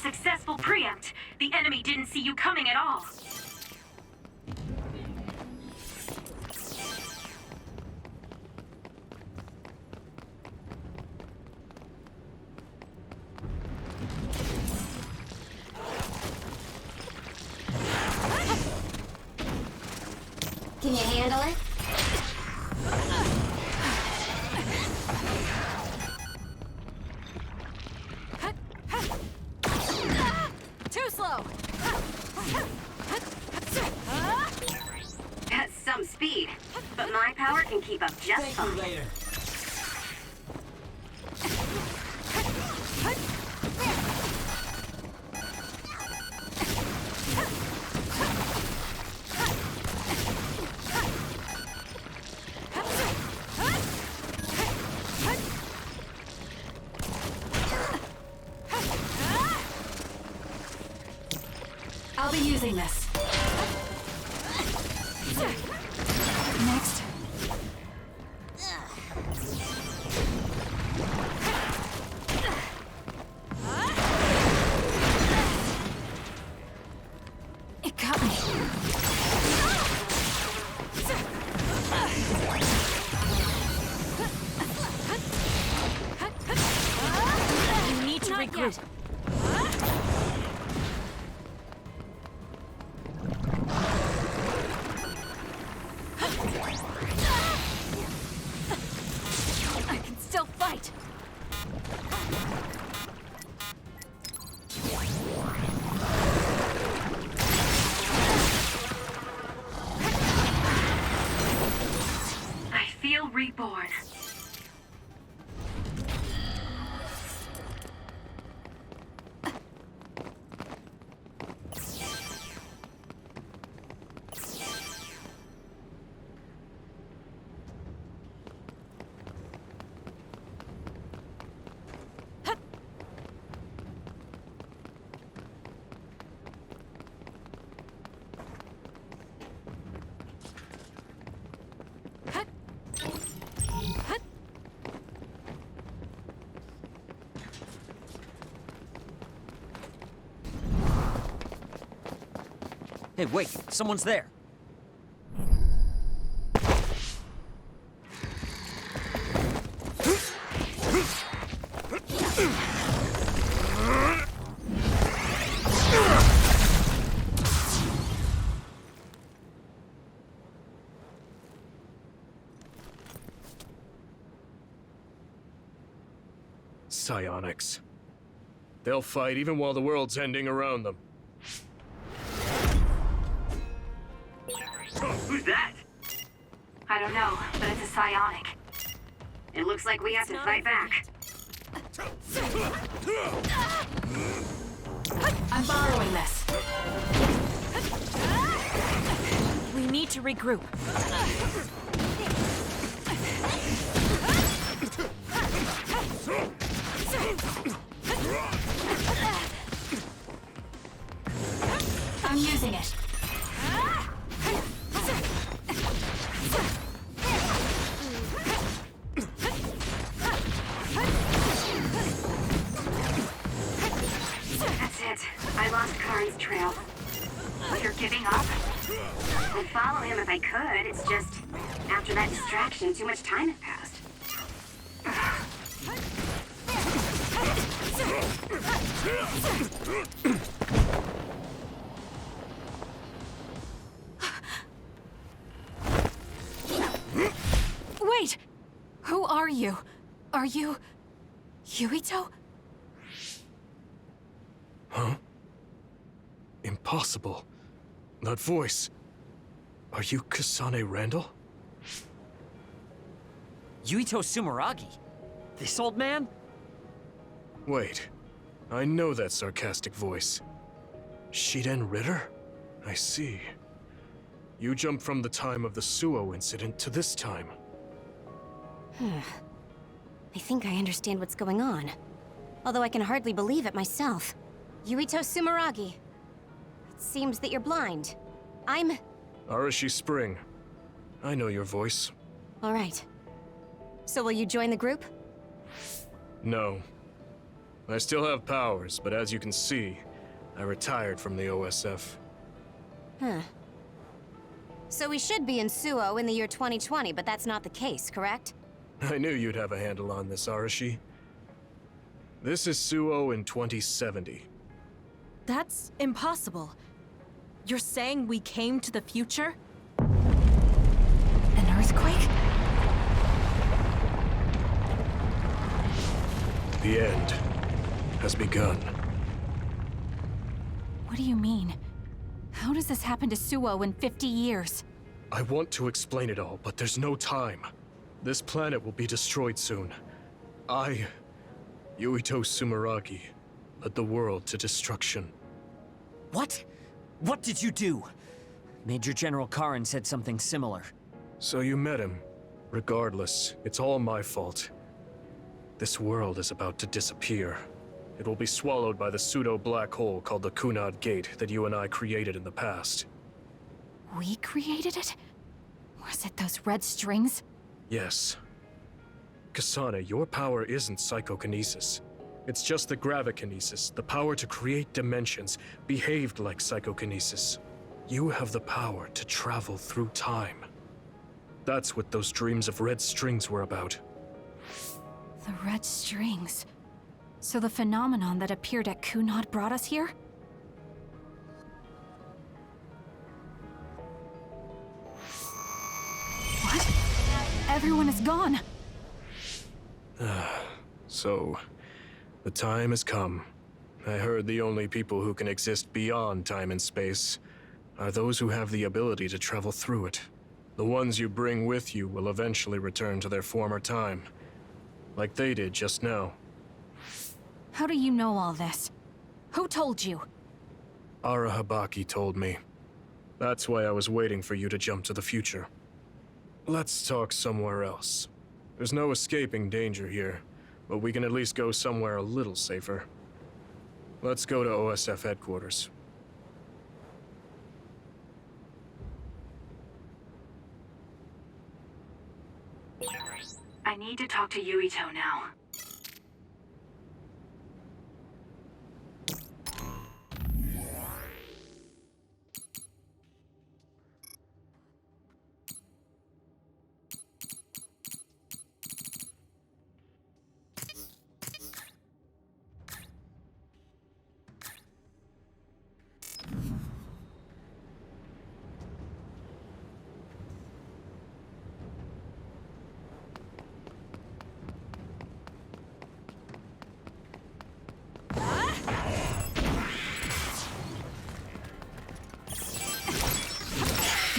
Successful preempt. The enemy didn't see you coming at all. Can you handle it? Too slow! That's some speed, but my power can keep up just fine. Later. I'll be using this. Next. It got me. You need to regroup. I can still fight. I feel reborn. Hey, wait, someone's there. Psionics. They'll fight even while the world's ending around them. Who's that? I don't know, but it's a psionic. It looks like we have to fight back. I'm borrowing this. We need to regroup. I'm using it. That's it. I lost Karin's trail. You're giving up? I'd follow him if I could. It's just, after that distraction, too much time had passed. Wait! Who are you? Are you... Yuito? Huh? Impossible. That voice. Are you Kasane Randall? Yuito Sumeragi? This old man? Wait. I know that sarcastic voice. Shiden Ritter? I see. You jumped from the time of the Suo incident to this time. I think I understand what's going on. Although I can hardly believe it myself. Yuito Sumeragi. It seems that you're blind. I'm... Arashi Spring. I know your voice. All right. So will you join the group? No. I still have powers, but as you can see, I retired from the OSF. Huh. So we should be in Suo in the year 2020, but that's not the case, correct? I knew you'd have a handle on this, Arashi. This is Suo in 2070. That's impossible. You're saying we came to the future? earthquake? The end has begun. What do you mean? How does this happen to Suo in 50 years? I want to explain it all, but there's no time. This planet will be destroyed soon. I, Yuito Sumeragi, led the world to destruction. What? What did you do? Major General Karin said something similar. So you met him. Regardless, it's all my fault. This world is about to disappear. It will be swallowed by the pseudo-black hole called the Kunad Gate that you and I created in the past. We created it? Was it those red strings? Yes. Kasane, your power isn't psychokinesis. It's just the gravikinesis, the power to create dimensions, behaved like psychokinesis. You have the power to travel through time. That's what those dreams of red strings were about. The red strings. So the phenomenon that appeared at Kunad brought us here? What? Everyone is gone. So, the time has come. I heard the only people who can exist beyond time and space are those who have the ability to travel through it. The ones you bring with you will eventually return to their former time, like they did just now. How do you know all this? Who told you? Arahabaki told me. That's why I was waiting for you to jump to the future. Let's talk somewhere else. There's no escaping danger here, but we can at least go somewhere a little safer. Let's go to OSF headquarters. I need to talk to Yuito now.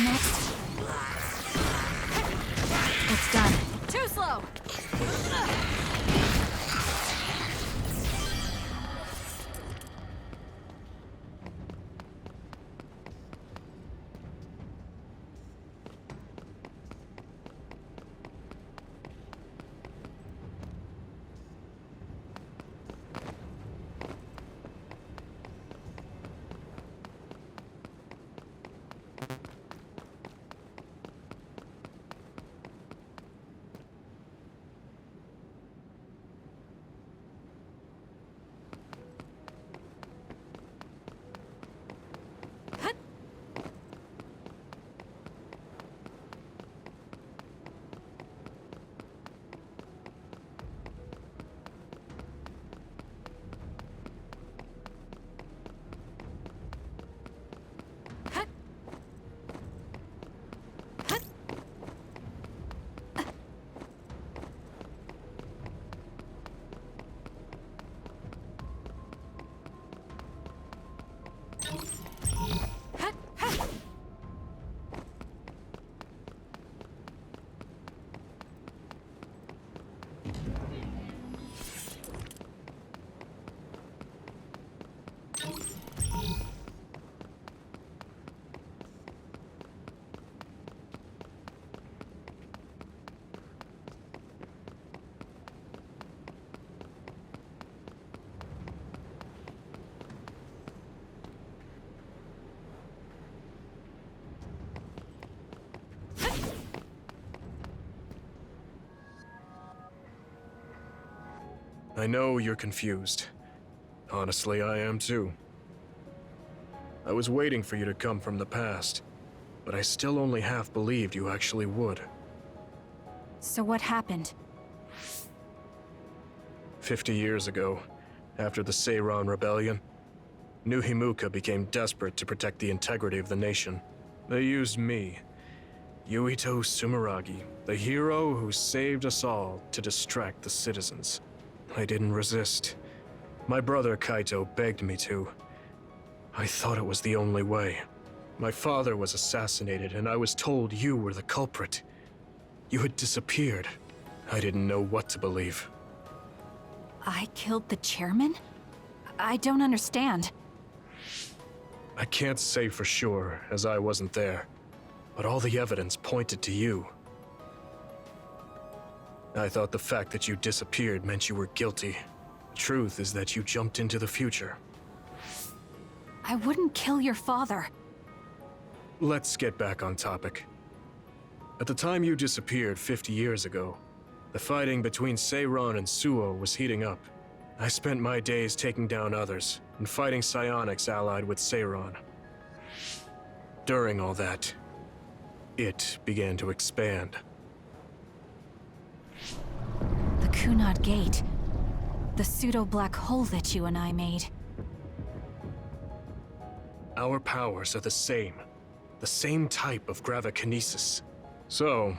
Next. It's done. Too slow! I know you're confused. Honestly, I am too. I was waiting for you to come from the past, but I still only half believed you actually would. So what happened? 50 years ago, after the Seiran Rebellion, New Himuka became desperate to protect the integrity of the nation. They used me, Yuito Sumeragi, the hero who saved us all to distract the citizens. I didn't resist. My brother Kaito begged me to. I thought it was the only way. My father was assassinated, and I was told you were the culprit. You had disappeared. I didn't know what to believe. I killed the chairman? I don't understand. I can't say for sure, as I wasn't there, but all the evidence pointed to you. I thought the fact that you disappeared meant you were guilty. The truth is that you jumped into the future. I wouldn't kill your father. Let's get back on topic. At the time you disappeared 50 years ago, the fighting between Seiron and Suo was heating up. I spent my days taking down others and fighting psionics allied with Seiron. During all that, it began to expand. The Kunad Gate. The pseudo-black hole that you and I made. Our powers are the same type of gravikinesis. So,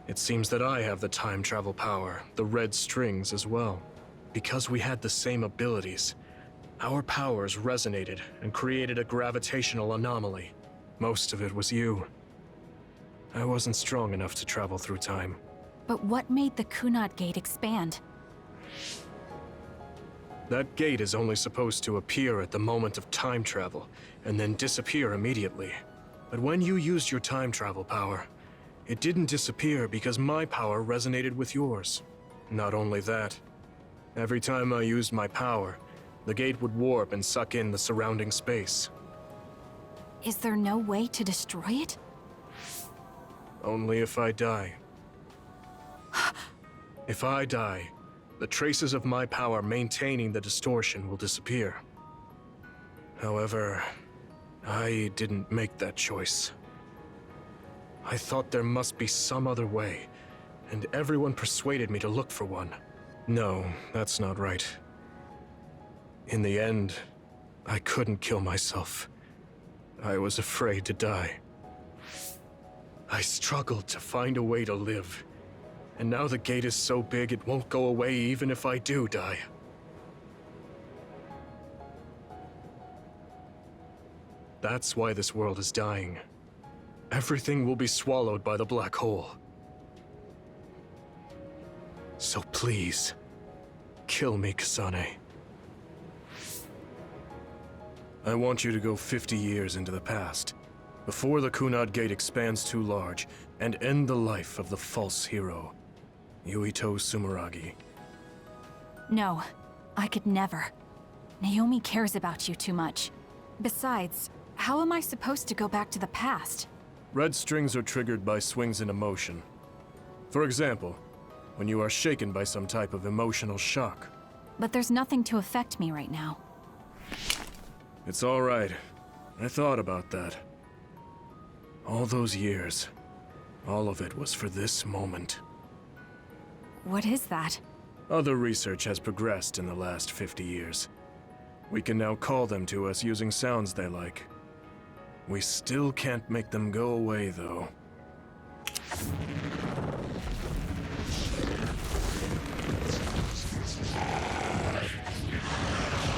it seems that I have the time travel power, the red strings as well. Because we had the same abilities, our powers resonated and created a gravitational anomaly. Most of it was you. I wasn't strong enough to travel through time. But what made the Kunad Gate expand? That gate is only supposed to appear at the moment of time travel, and then disappear immediately. But when you used your time travel power, it didn't disappear because my power resonated with yours. Not only that, every time I used my power, the gate would warp and suck in the surrounding space. Is there no way to destroy it? Only if I die. If I die, the traces of my power maintaining the distortion will disappear. However, I didn't make that choice. I thought there must be some other way, and everyone persuaded me to look for one. No, that's not right. In the end, I couldn't kill myself. I was afraid to die. I struggled to find a way to live, and now the gate is so big it won't go away even if I do die. That's why this world is dying. Everything will be swallowed by the black hole. So please, kill me, Kasane. I want you to go 50 years into the past, before the Kunad Gate expands too large, and end the life of the false hero, Yuito Sumeragi. No, I could never. Naomi cares about you too much. Besides, how am I supposed to go back to the past? Red strings are triggered by swings in emotion. For example, when you are shaken by some type of emotional shock. But there's nothing to affect me right now. It's all right. I thought about that. All those years, all of it was for this moment. What is that? Other research has progressed in the last 50 years. We can now call them to us using sounds they like. We still can't make them go away, though.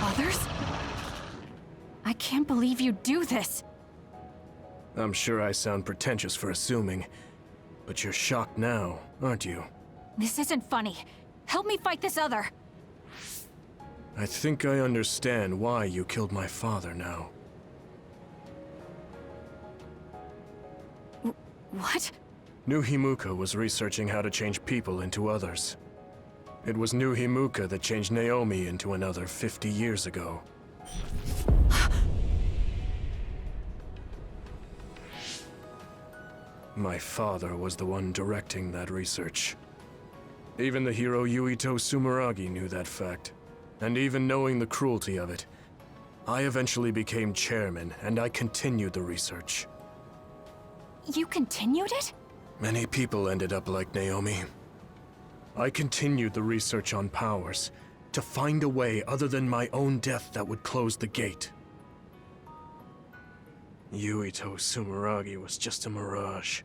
Others? I can't believe you do this! I'm sure I sound pretentious for assuming, but you're shocked now, aren't you? This isn't funny. Help me fight this other! I think I understand why you killed my father now. What? New Himuka was researching how to change people into others. It was New Himuka that changed Naomi into another 50 years ago. My father was the one directing that research. Even the hero Yuito Sumeragi knew that fact. And even knowing the cruelty of it, I eventually became chairman and I continued the research. You continued it? Many people ended up like Naomi. I continued the research on powers, to find a way other than my own death that would close the gate. Yuito Sumeragi was just a mirage.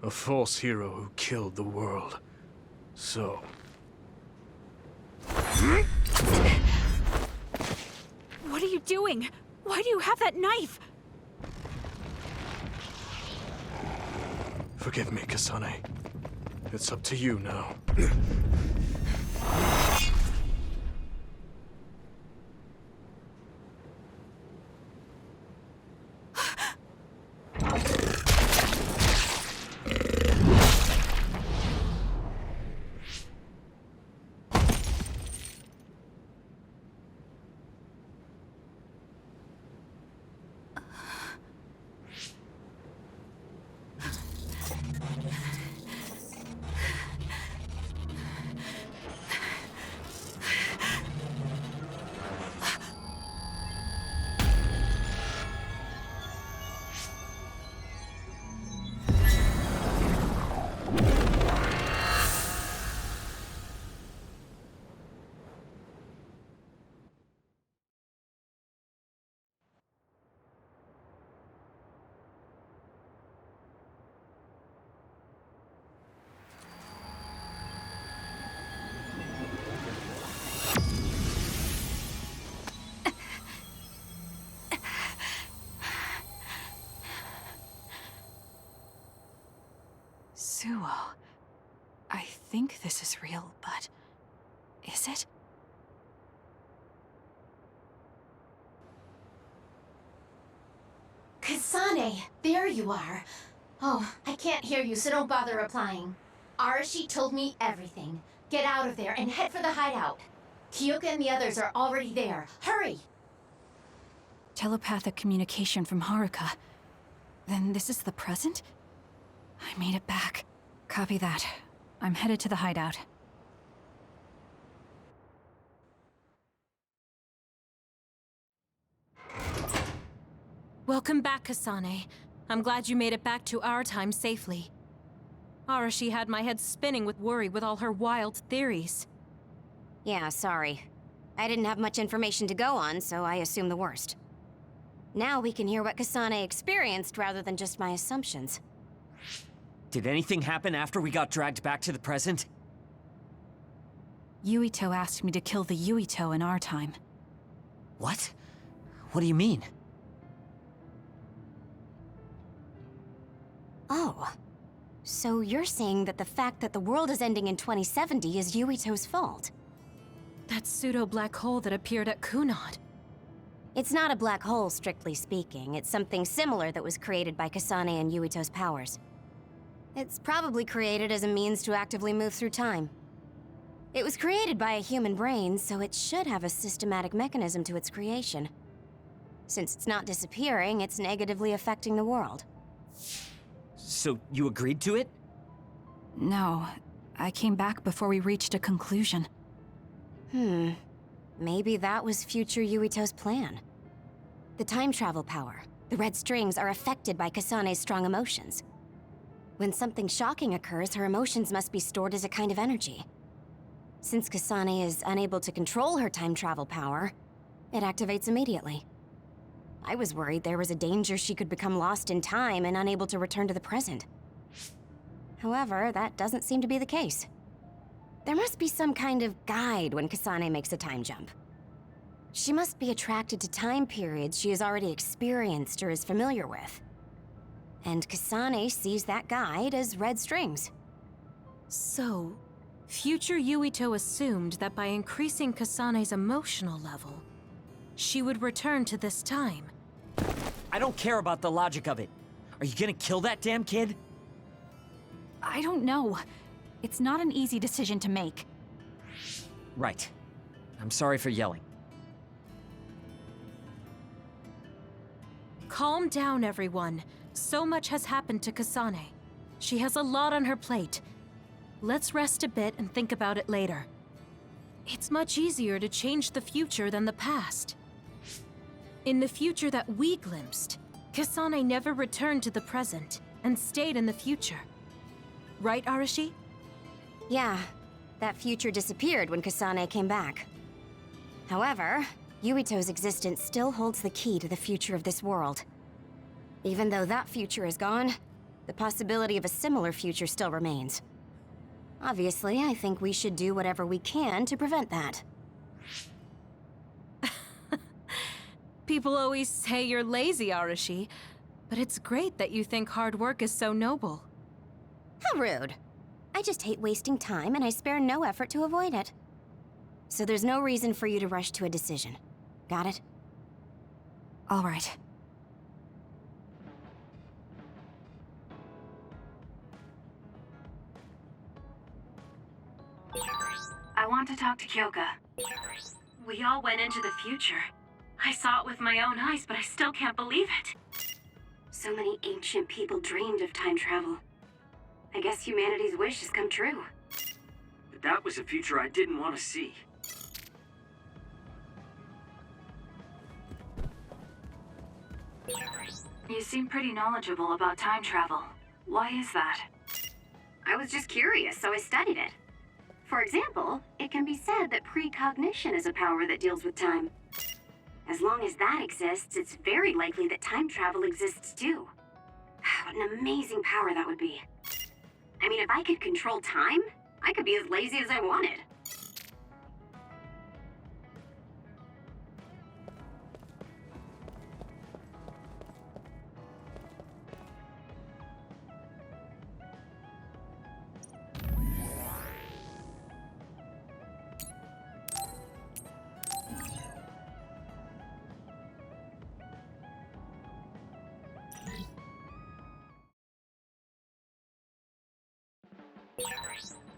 A false hero who killed the world. So... What are you doing? Why do you have that knife? Forgive me, Kasane. It's up to you now. Suo. I think this is real, but... is it? Kasane, there you are. Oh, I can't hear you, so don't bother replying. Arashi told me everything. Get out of there and head for the hideout. Kyoka and the others are already there. Hurry! Telepathic communication from Haruka. Then this is the present? I made it back. Copy that. I'm headed to the hideout. Welcome back, Kasane. I'm glad you made it back to our time safely. Arashi had my head spinning with worry with all her wild theories. Yeah, sorry. I didn't have much information to go on, so I assumed the worst. Now we can hear what Kasane experienced rather than just my assumptions. Did anything happen after we got dragged back to the present? Yuito asked me to kill the Yuito in our time. What? What do you mean? Oh. So you're saying that the fact that the world is ending in 2070 is Yuito's fault? That pseudo-black hole that appeared at Kunad. It's not a black hole, strictly speaking. It's something similar that was created by Kasane and Yuito's powers. It's probably created as a means to actively move through time. It was created by a human brain, so it should have a systematic mechanism to its creation. Since it's not disappearing, it's negatively affecting the world. So you agreed to it? No. I came back before we reached a conclusion. Maybe that was future Yuito's plan. The time travel power, the red strings, are affected by Kasane's strong emotions. When something shocking occurs, her emotions must be stored as a kind of energy. Since Kasane is unable to control her time travel power, it activates immediately. I was worried there was a danger she could become lost in time and unable to return to the present. However, that doesn't seem to be the case. There must be some kind of guide when Kasane makes a time jump. She must be attracted to time periods she has already experienced or is familiar with. And Kasane sees that guide as red strings. So, future Yuito assumed that by increasing Kasane's emotional level, she would return to this time. I don't care about the logic of it. Are you gonna kill that damn kid? I don't know. It's not an easy decision to make. Right. I'm sorry for yelling. Calm down, everyone. So much has happened to Kasane. She has a lot on her plate. Let's rest a bit and think about it later. It's much easier to change the future than the past. In the future that we glimpsed, Kasane never returned to the present and stayed in the future. Right, Arashi? Yeah, that future disappeared when Kasane came back. However, Yuito's existence still holds the key to the future of this world. Even though that future is gone, the possibility of a similar future still remains. Obviously, I think we should do whatever we can to prevent that. People always say you're lazy, Arashi, but it's great that you think hard work is so noble. How rude. I just hate wasting time, and I spare no effort to avoid it. So there's no reason for you to rush to a decision. Got it? All right. I want to talk to Kyoka. We all went into the future. I saw it with my own eyes, but I still can't believe it. So many ancient people dreamed of time travel. I guess humanity's wish has come true. But that was a future I didn't want to see. You seem pretty knowledgeable about time travel. Why is that? I was just curious, so I studied it. For example, it can be said that precognition is a power that deals with time. As long as that exists, it's very likely that time travel exists too. What an amazing power that would be. I mean, if I could control time, I could be as lazy as I wanted.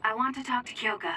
I want to talk to Kyoka.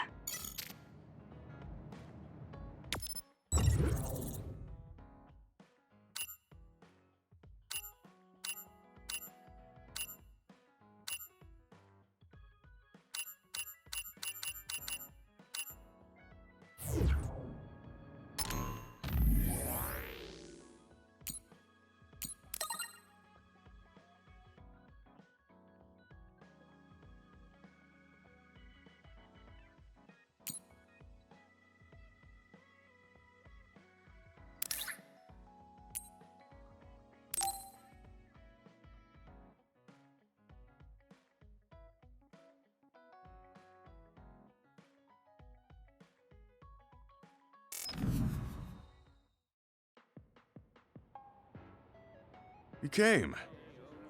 You came.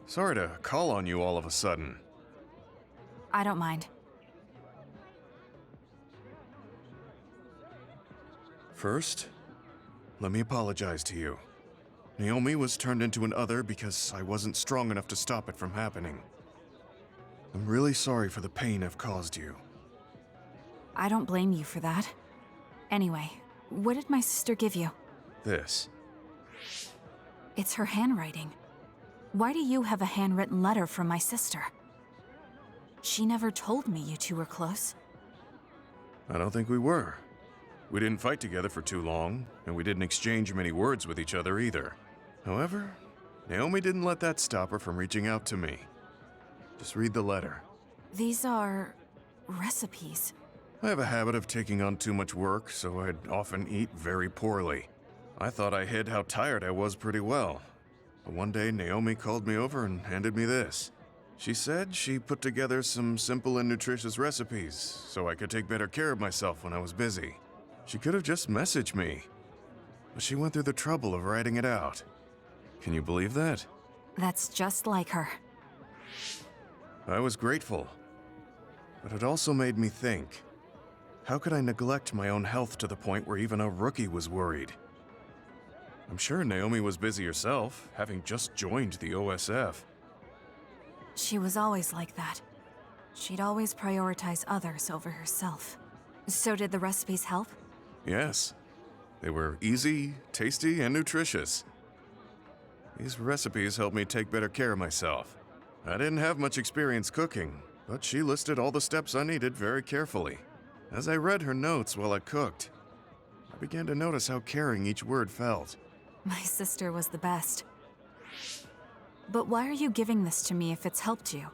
Sorry to call on you all of a sudden. I don't mind. First, let me apologize to you. Naomi was turned into an other because I wasn't strong enough to stop it from happening. I'm really sorry for the pain I've caused you. I don't blame you for that. Anyway, what did my sister give you? This. It's her handwriting. Why do you have a handwritten letter from my sister? She never told me you two were close. I don't think we were. We didn't fight together for too long, and we didn't exchange many words with each other either. However, Naomi didn't let that stop her from reaching out to me. Just read the letter. These are recipes. I have a habit of taking on too much work, so I'd often eat very poorly. I thought I hid how tired I was pretty well. But one day, Naomi called me over and handed me this. She said she put together some simple and nutritious recipes so I could take better care of myself when I was busy. She could have just messaged me, but she went through the trouble of writing it out. Can you believe that? That's just like her. I was grateful, but it also made me think. How could I neglect my own health to the point where even a rookie was worried? I'm sure Naomi was busy herself, having just joined the OSF. She was always like that. She'd always prioritize others over herself. So did the recipes help? Yes. They were easy, tasty, and nutritious. These recipes helped me take better care of myself. I didn't have much experience cooking, but she listed all the steps I needed very carefully. As I read her notes while I cooked, I began to notice how caring each word felt. My sister was the best. But why are you giving this to me if it's helped you?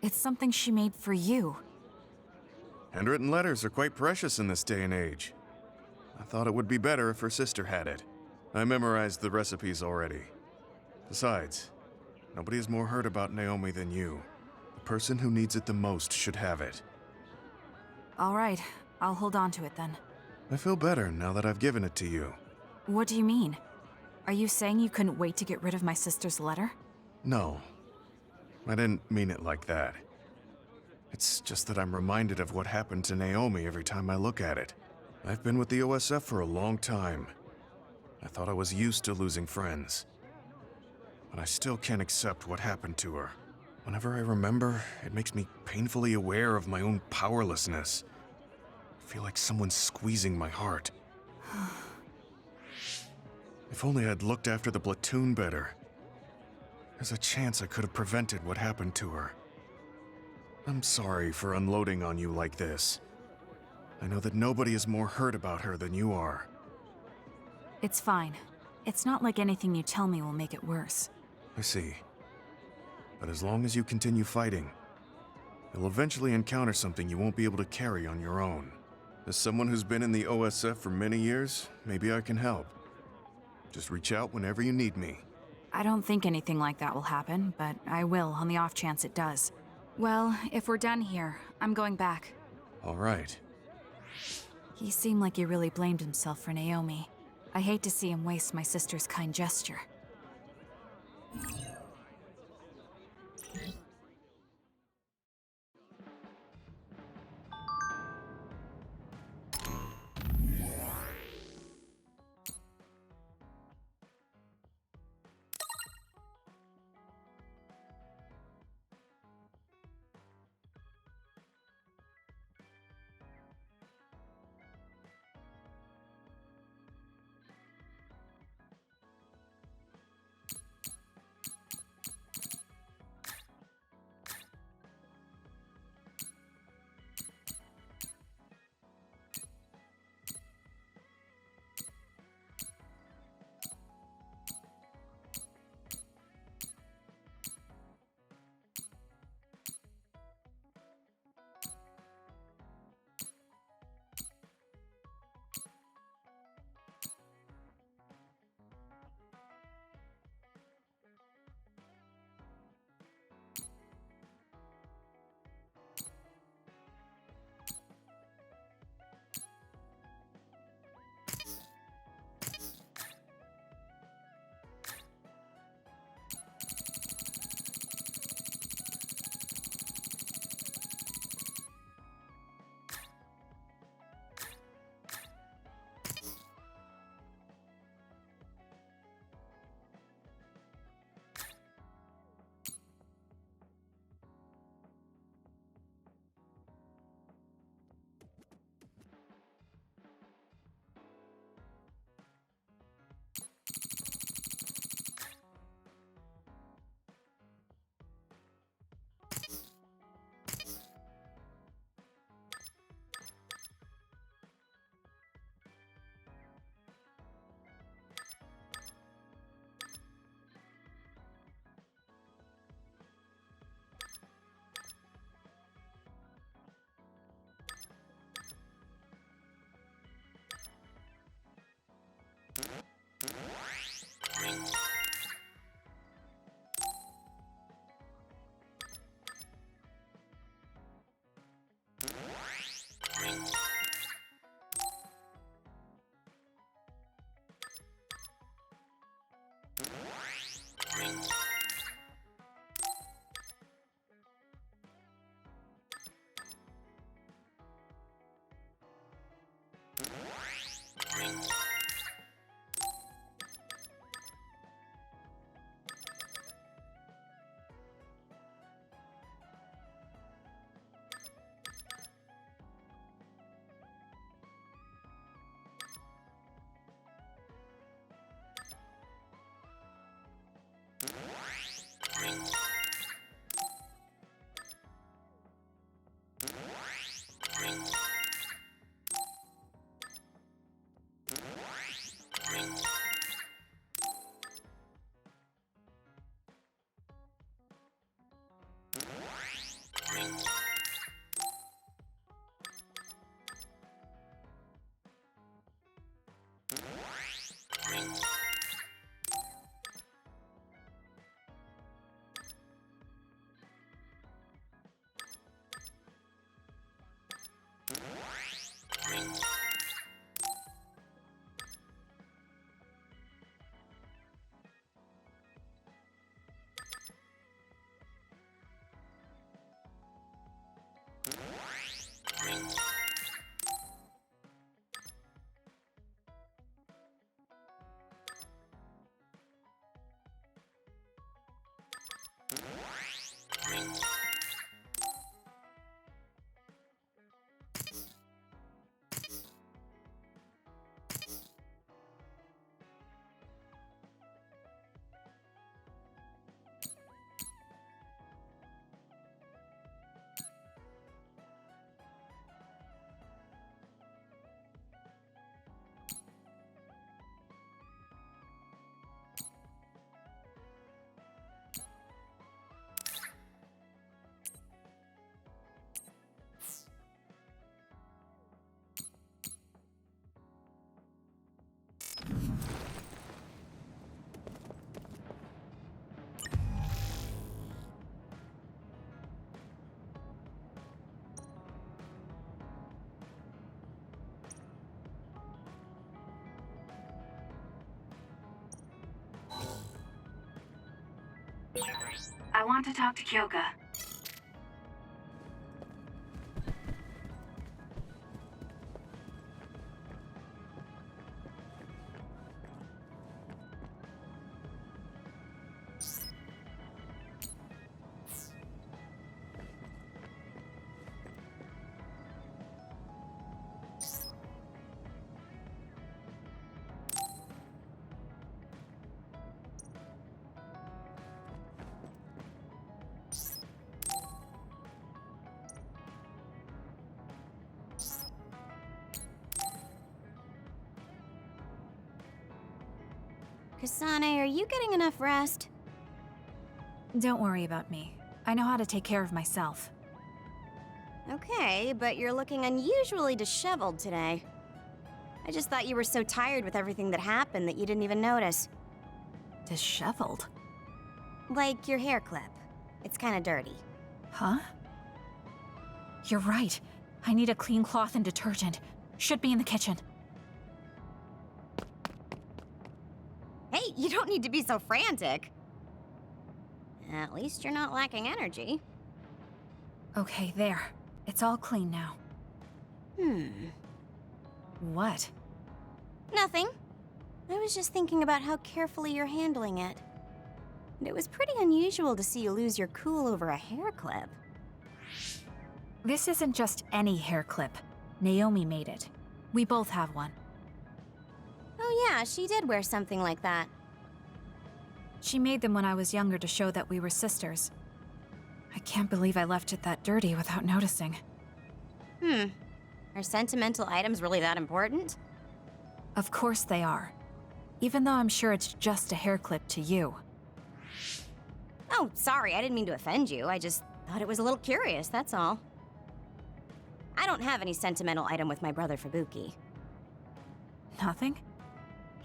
It's something she made for you. Handwritten letters are quite precious in this day and age. I thought it would be better if her sister had it. I memorized the recipes already. Besides, Nobody is more hurt about Naomi than you. The person who needs it the most should have it. All right, I'll hold on to it then. I feel better now that I've given it to you. What do you mean? Are you saying you couldn't wait to get rid of my sister's letter? No. I didn't mean it like that. It's just that I'm reminded of what happened to Naomi every time I look at it. I've been with the OSF for a long time. I thought I was used to losing friends. But I still can't accept what happened to her. Whenever I remember, it makes me painfully aware of my own powerlessness. I feel like someone's squeezing my heart. If only I'd looked after the platoon better. There's a chance I could have prevented what happened to her. I'm sorry for unloading on you like this. I know that nobody is more hurt about her than you are. It's fine. It's not like anything you tell me will make it worse. I see. But as long as you continue fighting, you'll eventually encounter something you won't be able to carry on your own. As someone who's been in the OSF for many years, maybe I can help. Just reach out whenever you need me. I don't think anything like that will happen, but I will on the off chance it does. Well, if we're done here, I'm going back. All right. He seemed like he really blamed himself for Naomi. I hate to see him waste my sister's kind gesture. I want to talk to Kyoka. Kasane, are you getting enough rest? Don't worry about me. I know how to take care of myself. Okay, but you're looking unusually disheveled today. I just thought you were so tired with everything that happened that you didn't even notice. Disheveled? Like your hair clip. It's kinda dirty. Huh? You're right. I need a clean cloth and detergent. Should be in the kitchen. Hey, you don't need to be so frantic. At least you're not lacking energy. Okay, there. It's all clean now. What? Nothing. I was just thinking about how carefully you're handling it. And it was pretty unusual to see you lose your cool over a hair clip. This isn't just any hair clip. Naomi made it. We both have one. Oh yeah, she did wear something like that. She made them when I was younger to show that we were sisters. I can't believe I left it that dirty without noticing. Are sentimental items really that important? Of course they are. Even though I'm sure it's just a hair clip to you. Oh, sorry, I didn't mean to offend you. I just thought it was a little curious, that's all. I don't have any sentimental item with my brother Fubuki. Nothing?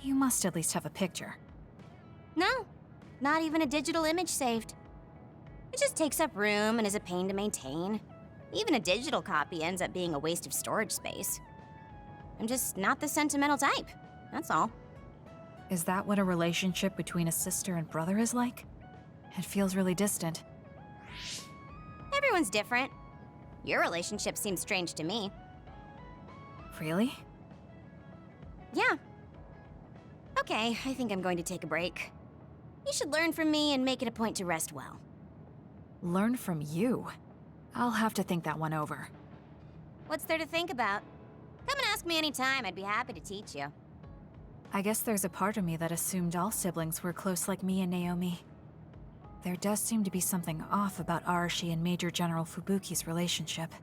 You must at least have a picture. No, not even a digital image saved. It just takes up room and is a pain to maintain. Even a digital copy ends up being a waste of storage space. I'm just not the sentimental type, that's all. Is that what a relationship between a sister and brother is like? It feels really distant. Everyone's different. Your relationship seems strange to me. Really? Yeah. Okay, I think I'm going to take a break. You should learn from me and make it a point to rest well. Learn from you? I'll have to think that one over. What's there to think about? Come and ask me anytime, I'd be happy to teach you. I guess there's a part of me that assumed all siblings were close like me and Naomi. There does seem to be something off about Arashi and Major General Fubuki's relationship.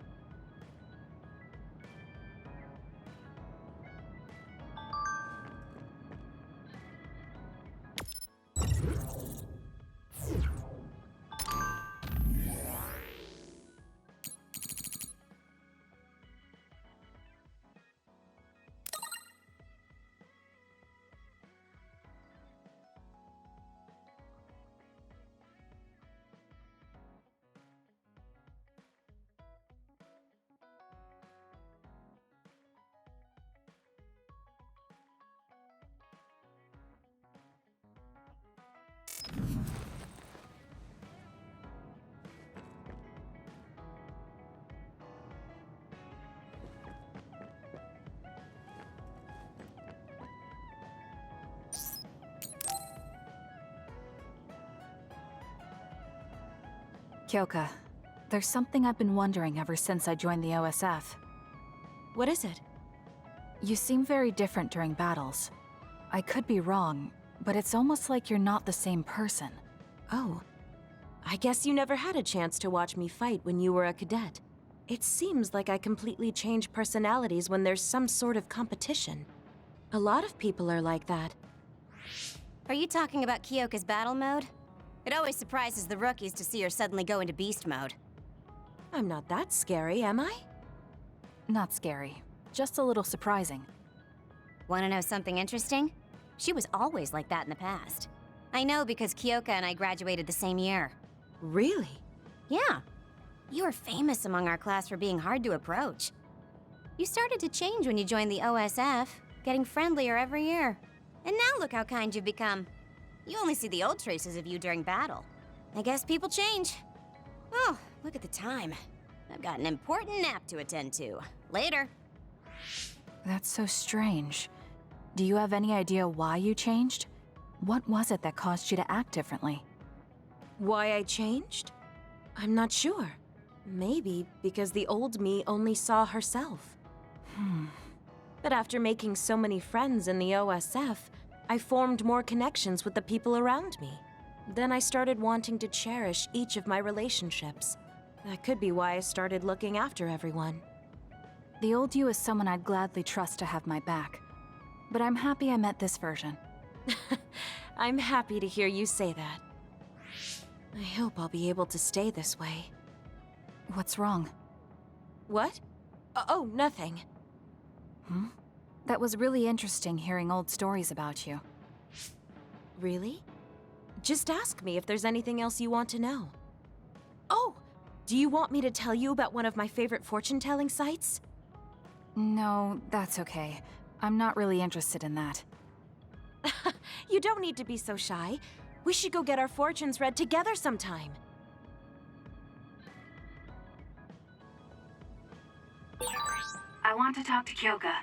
Kyoka, there's something I've been wondering ever since I joined the OSF. What is it? You seem very different during battles. I could be wrong, but it's almost like you're not the same person. Oh. I guess you never had a chance to watch me fight when you were a cadet. It seems like I completely change personalities when there's some sort of competition. A lot of people are like that. Are you talking about Kyoka's battle mode? It always surprises the rookies to see her suddenly go into beast mode. I'm not that scary, am I? Not scary. Just a little surprising. Want to know something interesting? She was always like that in the past. I know because Kyoka and I graduated the same year. Really? Yeah. You were famous among our class for being hard to approach. You started to change when you joined the OSF, getting friendlier every year. And now look how kind you've become. You only see the old traces of you during battle. I guess people change. Oh, look at the time. I've got an important nap to attend to. Later. That's so strange. Do you have any idea why you changed? What was it that caused you to act differently? Why I changed? I'm not sure. Maybe because the old me only saw herself. But after making so many friends in the OSF, I formed more connections with the people around me. Then I started wanting to cherish each of my relationships. That could be why I started looking after everyone. The old you is someone I'd gladly trust to have my back. But I'm happy I met this version. I'm happy to hear you say that. I hope I'll be able to stay this way. What's wrong? What? Oh, nothing. That was really interesting hearing old stories about you. Really? Just ask me if there's anything else you want to know. Oh! Do you want me to tell you about one of my favorite fortune-telling sites? No, that's okay. I'm not really interested in that. You don't need to be so shy. We should go get our fortunes read together sometime. I want to talk to Kyoka.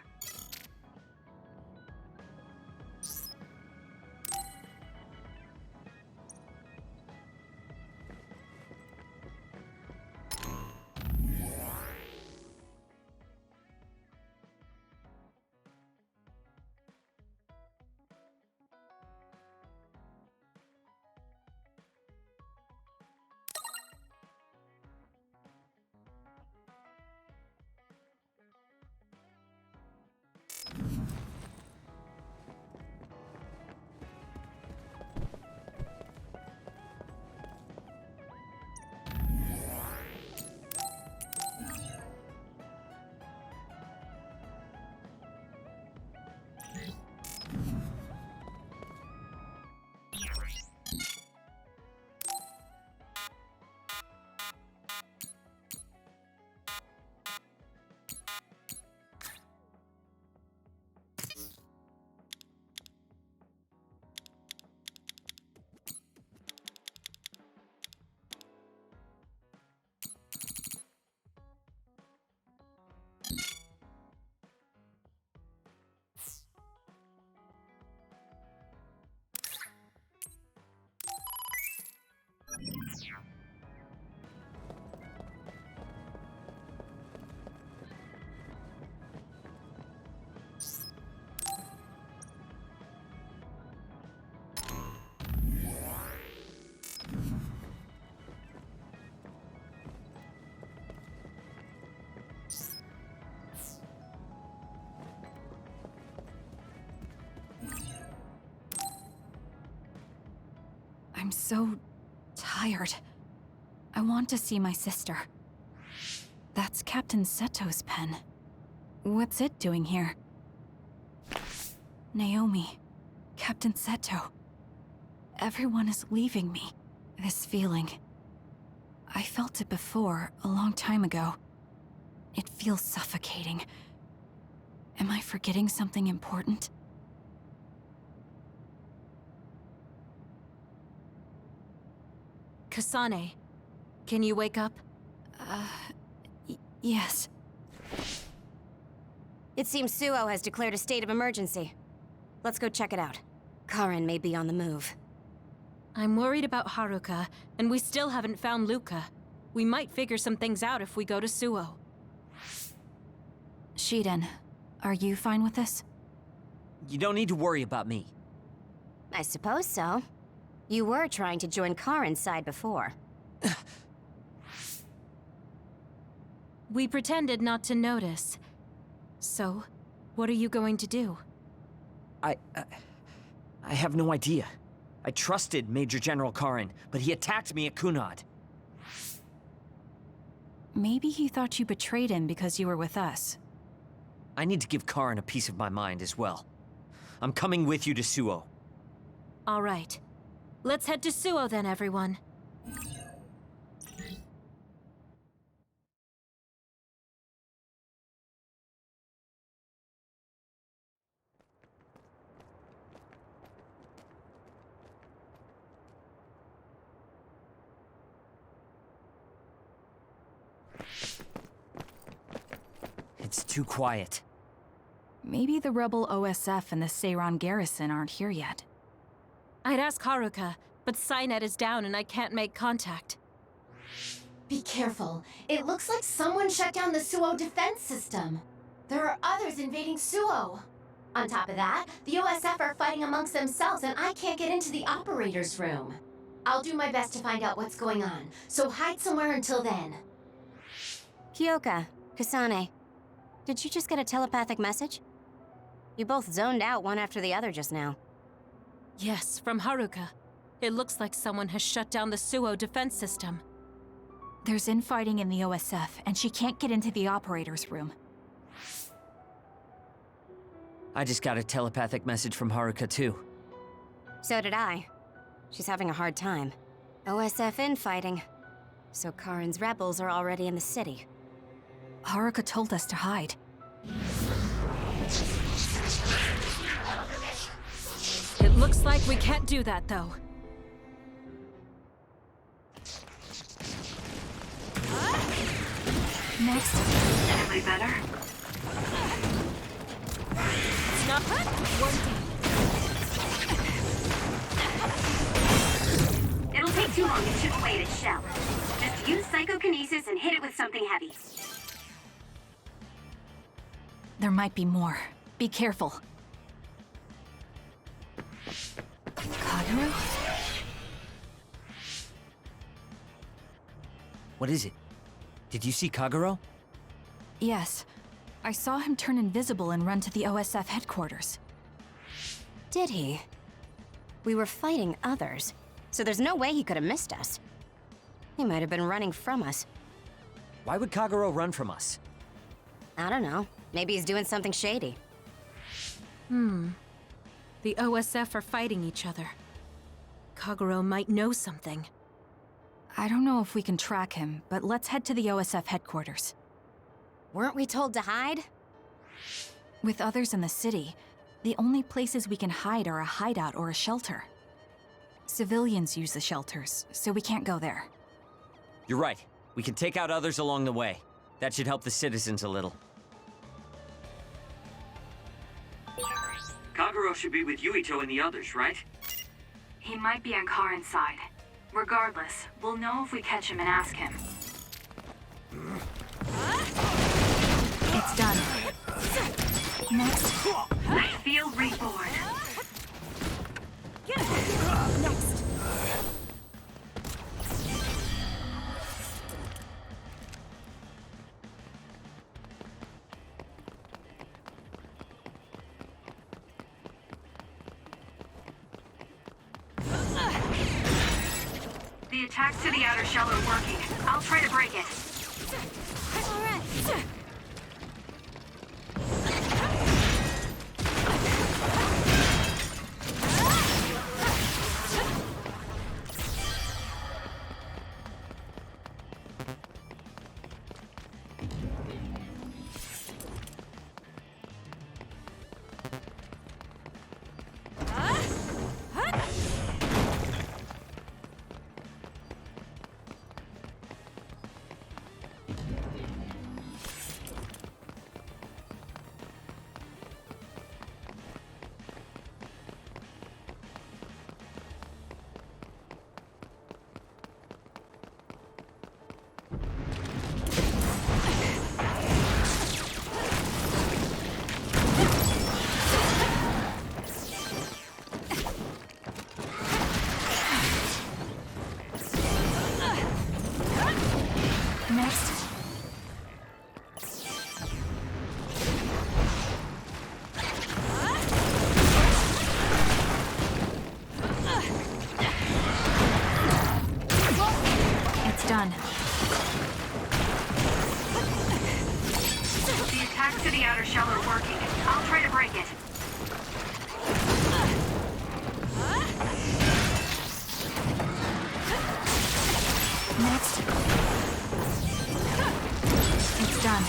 I'm so tired. I want to see my sister. That's Captain Seto's pen. What's it doing here? Naomi, Captain Seto. Everyone is leaving me. This feeling. I felt it before, a long time ago. It feels suffocating. Am I forgetting something important? Kasane, can you wake up? Yes. It seems Suo has declared a state of emergency. Let's go check it out. Karin may be on the move. I'm worried about Haruka, and we still haven't found Luca. We might figure some things out if we go to Suo. Shiden, are you fine with this? You don't need to worry about me. I suppose so. You were trying to join Karin's side before. We pretended not to notice. So, what are you going to do? I have no idea. I trusted Major General Karin, but he attacked me at Kunad. Maybe he thought you betrayed him because you were with us. I need to give Karin a piece of my mind as well. I'm coming with you to Suo. All right. Let's head to Suo then, everyone. too quiet. Maybe the rebel OSF and the Seiran garrison aren't here yet. I'd ask Haruka, but Cynet is down and I can't make contact. Be careful. It looks like someone shut down the Suo defense system. There are others invading Suo. On top of that, the OSF are fighting amongst themselves and I can't get into the operator's room. I'll do my best to find out what's going on, so hide somewhere until then. Kyoka, Kasane, did you just get a telepathic message? You both zoned out one after the other just now. Yes, from Haruka. It looks like someone has shut down the Suo defense system. There's infighting in the OSF, and she can't get into the operator's room. I just got a telepathic message from Haruka, too. So did I. She's having a hard time. OSF infighting. So Karin's rebels are already in the city. Haruka told us to hide. It looks like we can't do that, though. Next. Definitely better. It's not one thing. It'll take too long to chip away at its shell. Just use psychokinesis and hit it with something heavy. There might be more. Be careful. Kagero? What is it? Did you see Kagero? Yes. I saw him turn invisible and run to the OSF headquarters. Did he? We were fighting others, so there's no way he could have missed us. He might have been running from us. Why would Kagero run from us? I don't know. Maybe he's doing something shady. The OSF are fighting each other. Kagero might know something. I don't know if we can track him, but let's head to the OSF headquarters. Weren't we told to hide? With others in the city, the only places we can hide are a hideout or a shelter. Civilians use the shelters, so we can't go there. You're right. We can take out others along the way. That should help the citizens a little. Kagero should be with Yuito and the others, right? He might be on Karin's side. Regardless, we'll know if we catch him and ask him. It's done. Next. I feel reborn. Next. The attacks to the outer shell are working. I'll try to break it. All right. Done. The attacks to the outer shell are working. I'll try to break it. Next. It's done.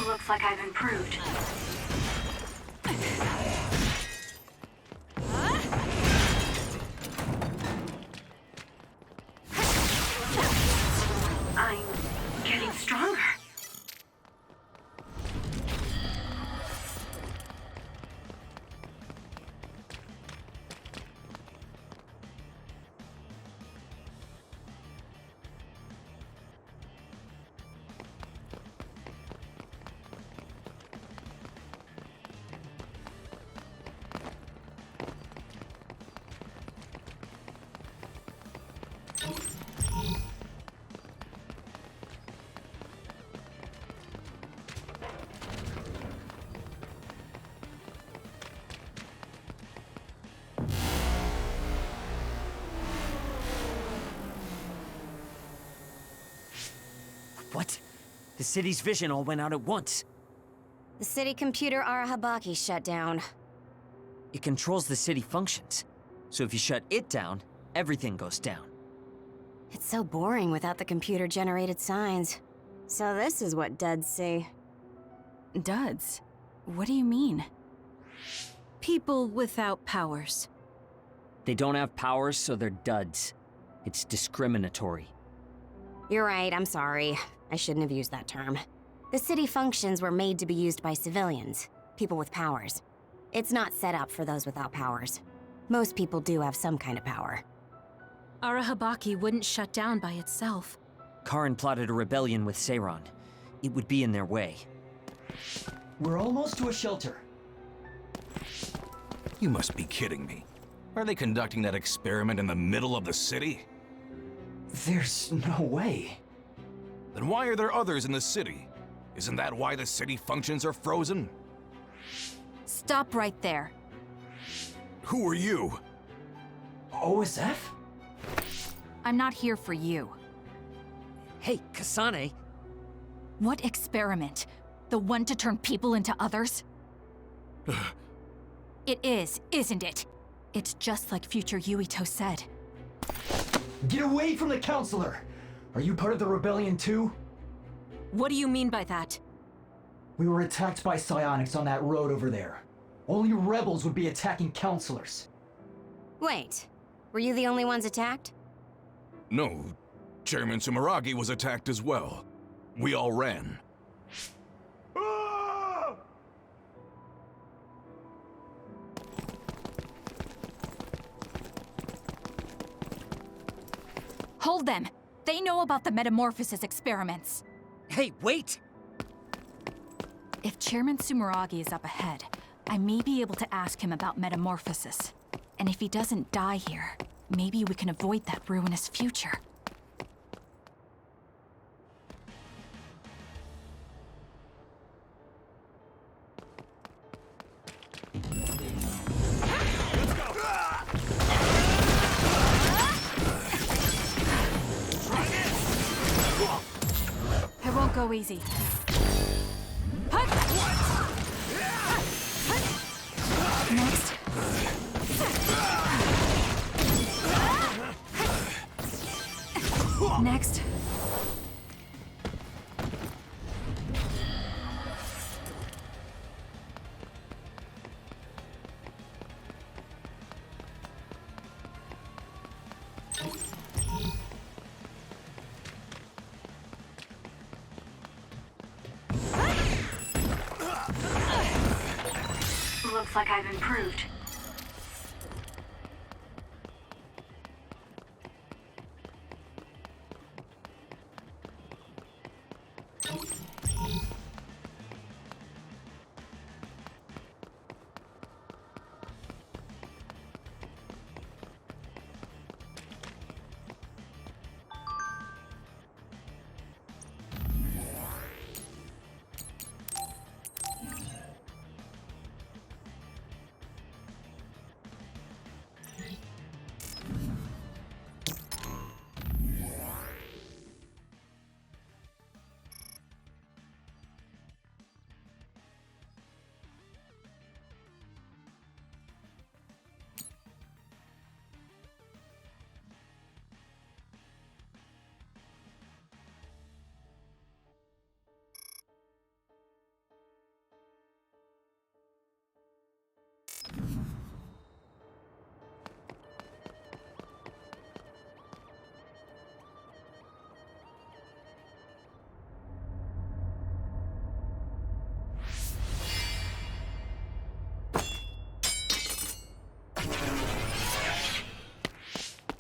Looks like I've improved. I'm getting stronger. What? The city's vision all went out at once. The city computer Arahabaki shut down. It controls the city functions. So if you shut it down, everything goes down. It's so boring without the computer-generated signs. So this is what duds see. Duds? What do you mean? People without powers. They don't have powers, so they're duds. It's discriminatory. You're right, I'm sorry. I shouldn't have used that term. The city functions were made to be used by civilians, people with powers. It's not set up for those without powers. Most people do have some kind of power. Arahabaki wouldn't shut down by itself. Karin plotted a rebellion with Seiron. It would be in their way. We're almost to a shelter. You must be kidding me. Are they conducting that experiment in the middle of the city? There's no way. Then why are there others in the city? Isn't that why the city functions are frozen? Stop right there. Who are you? OSF? I'm not here for you. Hey, Kasane! What experiment? The one to turn people into others? It is, isn't it? It's just like future Yuito said. Get away from the counselor! Are you part of the rebellion too? What do you mean by that? We were attacked by psionics on that road over there. Only rebels would be attacking counselors. Wait, were you the only ones attacked? No. Chairman Sumeragi was attacked as well. We all ran. Hold them! They know about the metamorphosis experiments. Hey, wait! If Chairman Sumeragi is up ahead, I may be able to ask him about metamorphosis. And if he doesn't die here, maybe we can avoid that ruinous future. I won't go easy. Next. Next. Looks like I've improved.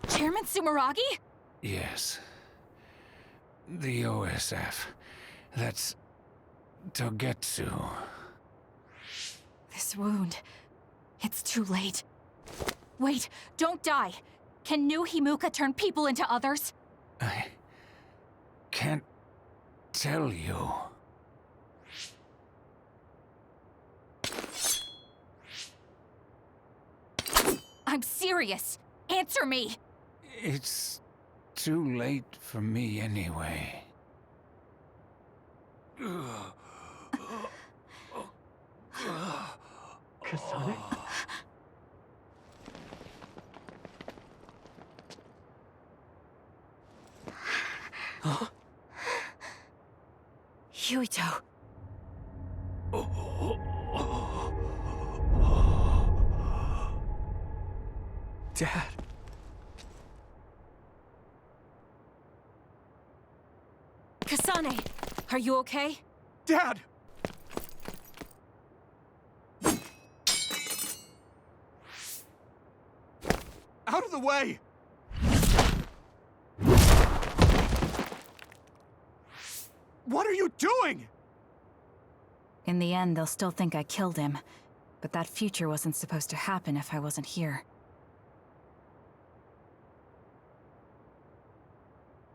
Chairman Sumeragi? Yes. The OSF. That's Togetsu. This wound. It's too late. Wait, don't die. Can new Himuka turn people into others? I can't tell you. I'm serious. Answer me. It's too late for me anyway. Kasane? Huh? Yuito. Dad. Kasane, are you okay? Dad! Out of the way! What are you doing? In the end, they'll still think I killed him. But that future wasn't supposed to happen if I wasn't here.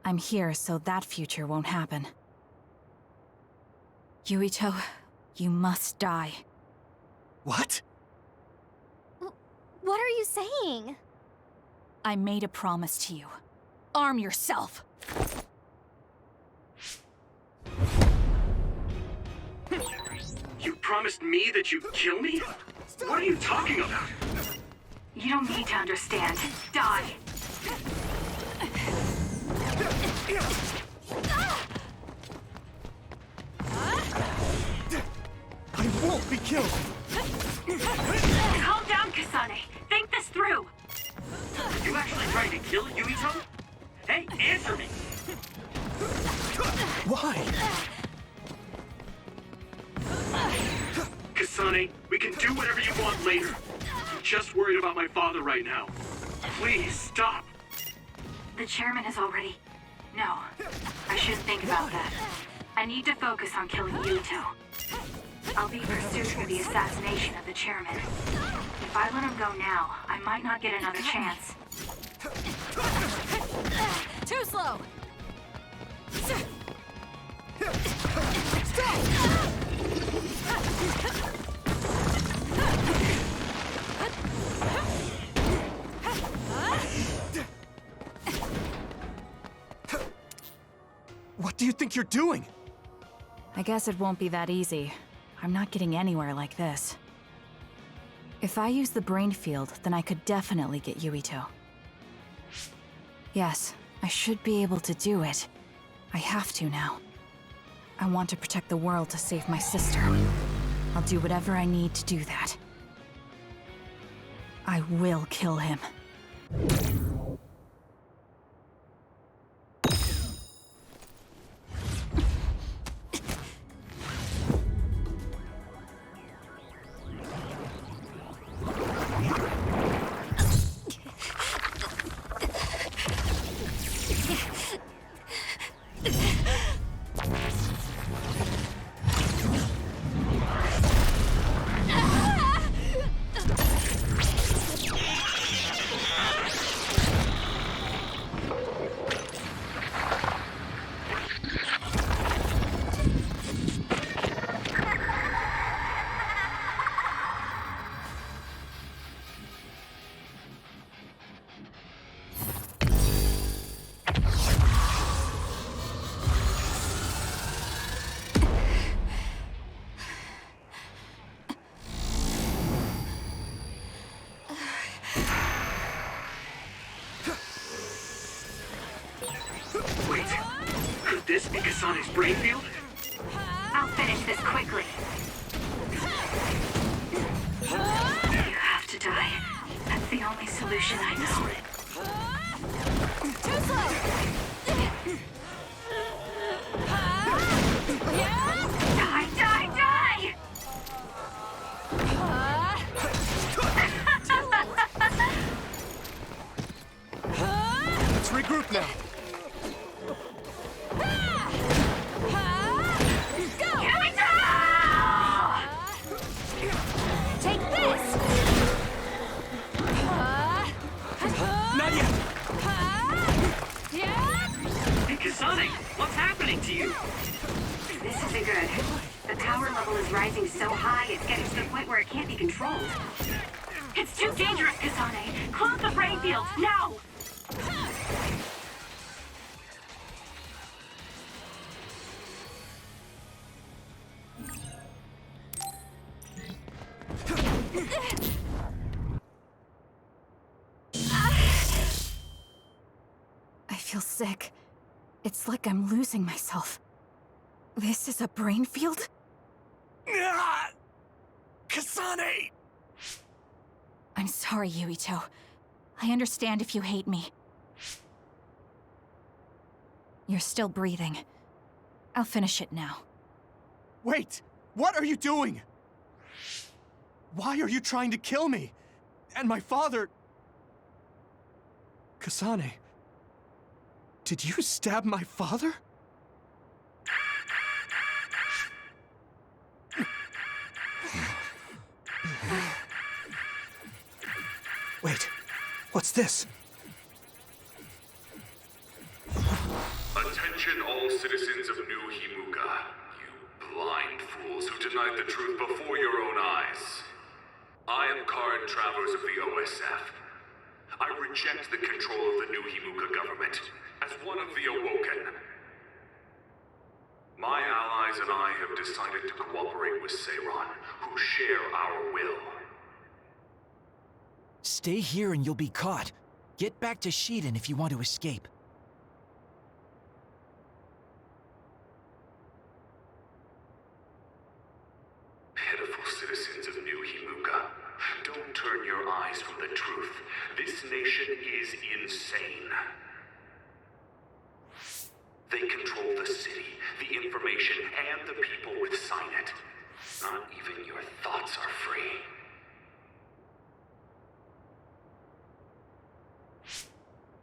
I'm here so that future won't happen. Yuito, you must die. What? What are you saying? I made a promise to you. Arm yourself! You promised me that you'd kill me? What are you talking about? You don't need to understand. Die. I won't be killed! Calm down, Kasane. Think this through. Are you actually trying to kill Yuito? Hey, answer me! Why? Kasane, we can do whatever you want later. I'm just worried about my father right now. Please, stop. The chairman is already... No, I shouldn't think about that. I need to focus on killing Yuito. I'll be pursued for the assassination of the chairman. If I let him go now, I might not get another chance. Too slow! What do you think you're doing? I guess it won't be that easy. I'm not getting anywhere like this. If I use the brain field, then I could definitely get Yuito. Yes, I should be able to do it. I have to now. I want to protect the world to save my sister. I'll do whatever I need to do that. I will kill him. Wait, could this be Kasane's brain field? I'll finish this quickly. You have to die. That's the only solution I know. Too slow! Die, die, die! Let's regroup now. Take this! Not yet! Hey, Kasane, what's happening to you? This isn't good. The power level is rising so high, it's getting to the point where it can't be controlled. It's too dangerous, Kasane! Close the brain field, now! sick. It's like I'm losing myself. This is a brain field? Kasane! I'm sorry, Yuito. I understand if you hate me. You're still breathing. I'll finish it now. Wait! What are you doing? Why are you trying to kill me? And my father... Kasane... Did you stab my father? Wait, what's this? Attention all citizens of New Himuka, you blind fools who denied the truth before your own eyes. I am Karin Travers of the OSF. I reject the control of the New Himuka government as one of the Awoken. My allies and I have decided to cooperate with Seiran, who share our will. Stay here and you'll be caught. Get back to Shiden if you want to escape. Pitiful citizens of New Himuka, don't turn your eyes from the truth. This nation is insane. They control the city, the information, and the people with Signet. Not even your thoughts are free.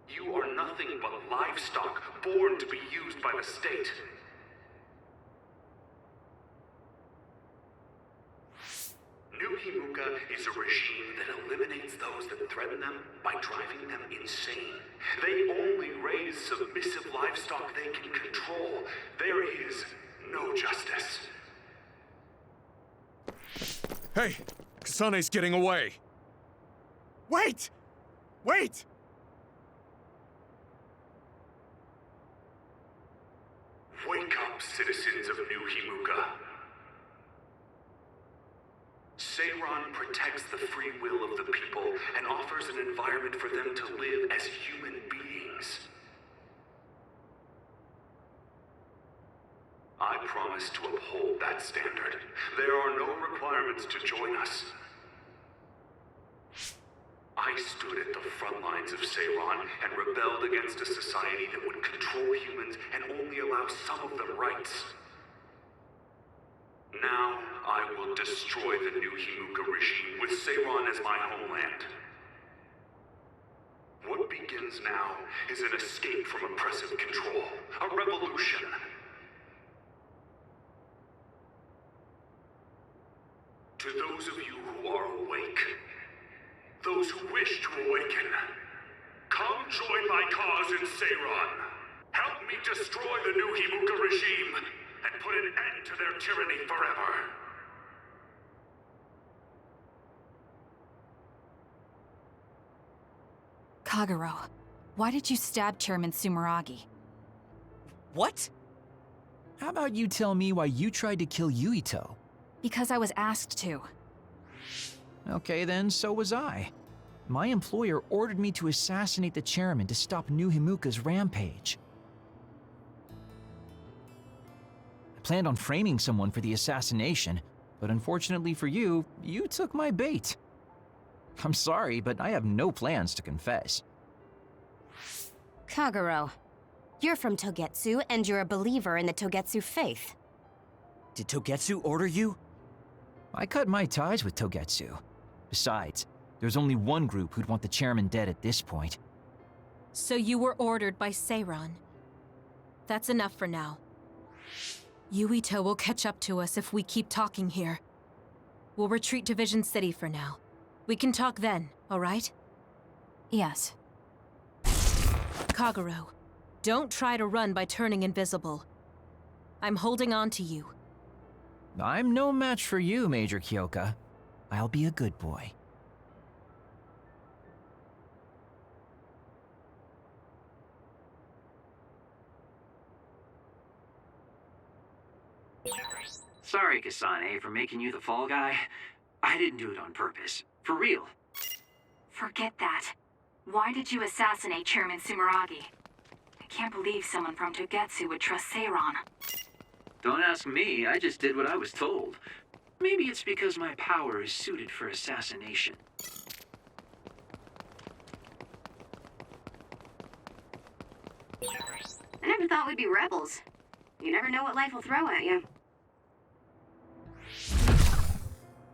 You are nothing but livestock born to be used by the state. New Himuka is a regime that eliminates those that threaten them by driving them insane. They only raise submissive livestock they can control. There is no justice. Hey! Kasane's getting away! Wait! Wait! Wake up, citizens of New Himuka. Seiran protects the free will of the people and offers an environment for them to live as human beings. I promise to uphold that standard. There are no requirements to join us. I stood at the front lines of Seiran and rebelled against a society that would control humans and only allow some of them rights. Now, I will destroy the New Himuka regime with Seiran as my homeland. What begins now is an escape from oppressive control, a revolution. To those of you who are awake, those who wish to awaken, come join my cause in Seiran. Help me destroy the New Himuka regime and put an end to their tyranny forever. Kagero, why did you stab Chairman Sumeragi? What? How about you tell me why you tried to kill Yuito? Because I was asked to. Okay then, so was I. My employer ordered me to assassinate the chairman to stop New Himuka's rampage. I planned on framing someone for the assassination, but unfortunately for you, you took my bait. I'm sorry, but I have no plans to confess. Kagero, you're from Togetsu and you're a believer in the Togetsu faith. Did Togetsu order you? I cut my ties with Togetsu. Besides, there's only one group who'd want the chairman dead at this point. So you were ordered by Seiran. That's enough for now. Yuito will catch up to us if we keep talking here. We'll retreat to Vision City for now. We can talk then, alright? Yes. Kagero, don't try to run by turning invisible. I'm holding on to you. I'm no match for you, Major Kyoka. I'll be a good boy. Sorry, Kasane, for making you the fall guy. I didn't do it on purpose. For real. Forget that. Why did you assassinate Chairman Sumeragi? can't believe someone from Togetsu would trust Seiron. Don't ask me, I just did what I was told. Maybe it's because my power is suited for assassination. I never thought we'd be rebels. You never know what life will throw at you.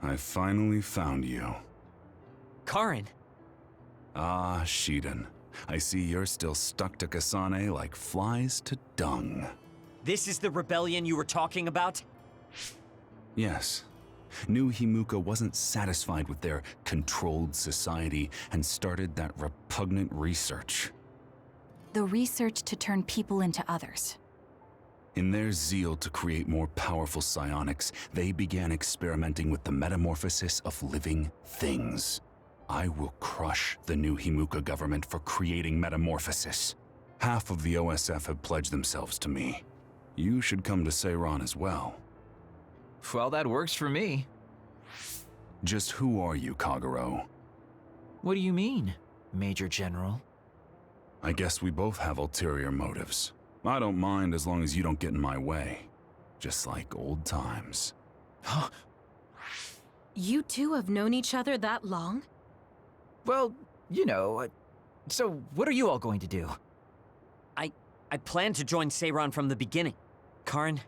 I finally found you. Karin. Ah, Shiden. I see you're still stuck to Kasane like flies to dung. This is the rebellion you were talking about? Yes. New Himuka wasn't satisfied with their controlled society and started that repugnant research. The research to turn people into others. In their zeal to create more powerful psionics, they began experimenting with the metamorphosis of living things. I will crush the new Himuka government for creating metamorphosis. Half of the OSF have pledged themselves to me. You should come to Seiron as well. Well, that works for me. Just who are you, Kagero? What do you mean, Major General? I guess we both have ulterior motives. I don't mind as long as you don't get in my way. Just like old times. You two have known each other that long? Well, you know, so what are you all going to do? I planned to join Seiron from the beginning. Karin,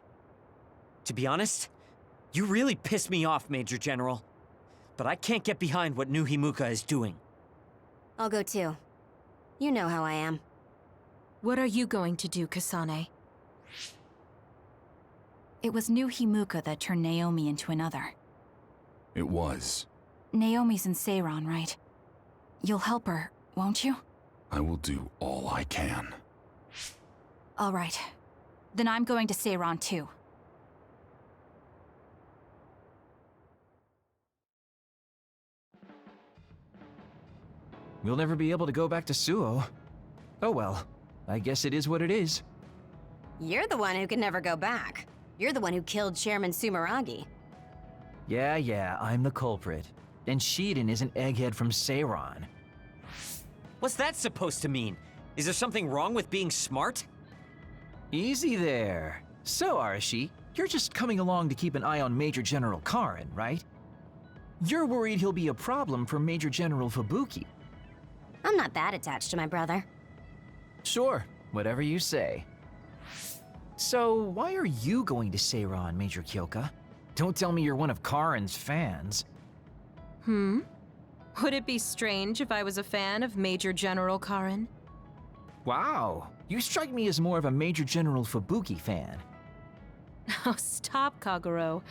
to be honest, you really piss me off, Major General. But I can't get behind what New Himuka is doing. I'll go too. You know how I am. What are you going to do, Kasane? It was New Himuka that turned Naomi into another. It was. Naomi's in Seiron, right? You'll help her, won't you? I will do all I can. All right. Then I'm going to Seiron too. We'll never be able to go back to Suo. Oh well, I guess it is what it is. You're the one who can never go back. You're the one who killed Chairman Sumeragi. Yeah, I'm the culprit. And Shiden is an egghead from Seiron. What's that supposed to mean? Is there something wrong with being smart? Easy there. So, Arashi, you're just coming along to keep an eye on Major General Karin, right? You're worried he'll be a problem for Major General Fubuki. I'm not that attached to my brother. Sure, whatever you say. So, why are you going to Seiron, Major Kyoka? Don't tell me you're one of Karin's fans. Would it be strange if I was a fan of Major General Karin? Wow, you strike me as more of a Major General Fubuki fan. Oh, stop, Kagero.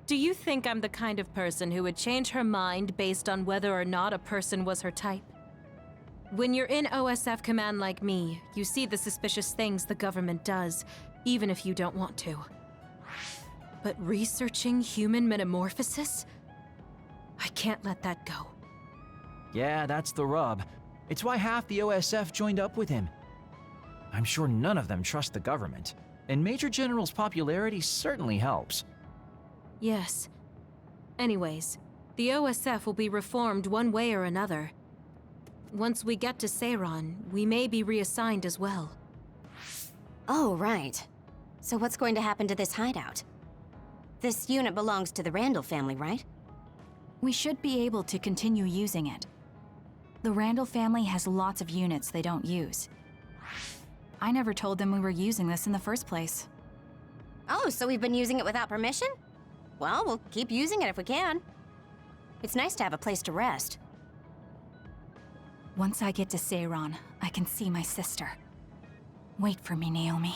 Do you think I'm the kind of person who would change her mind based on whether or not a person was her type? When you're in OSF command like me, you see the suspicious things the government does, even if you don't want to. But researching human metamorphosis? I can't let that go. Yeah, that's the rub. It's why half the OSF joined up with him. I'm sure none of them trust the government, and Major General's popularity certainly helps. Yes. Anyways, the OSF will be reformed one way or another. Once we get to Seiron, we may be reassigned as well. Oh, right. So what's going to happen to this hideout? This unit belongs to the Randall family, right? We should be able to continue using it. The Randall family has lots of units they don't use. I never told them we were using this in the first place. Oh, so we've been using it without permission? Well, we'll keep using it if we can. It's nice to have a place to rest. Once I get to Seiron, I can see my sister. Wait for me, Naomi.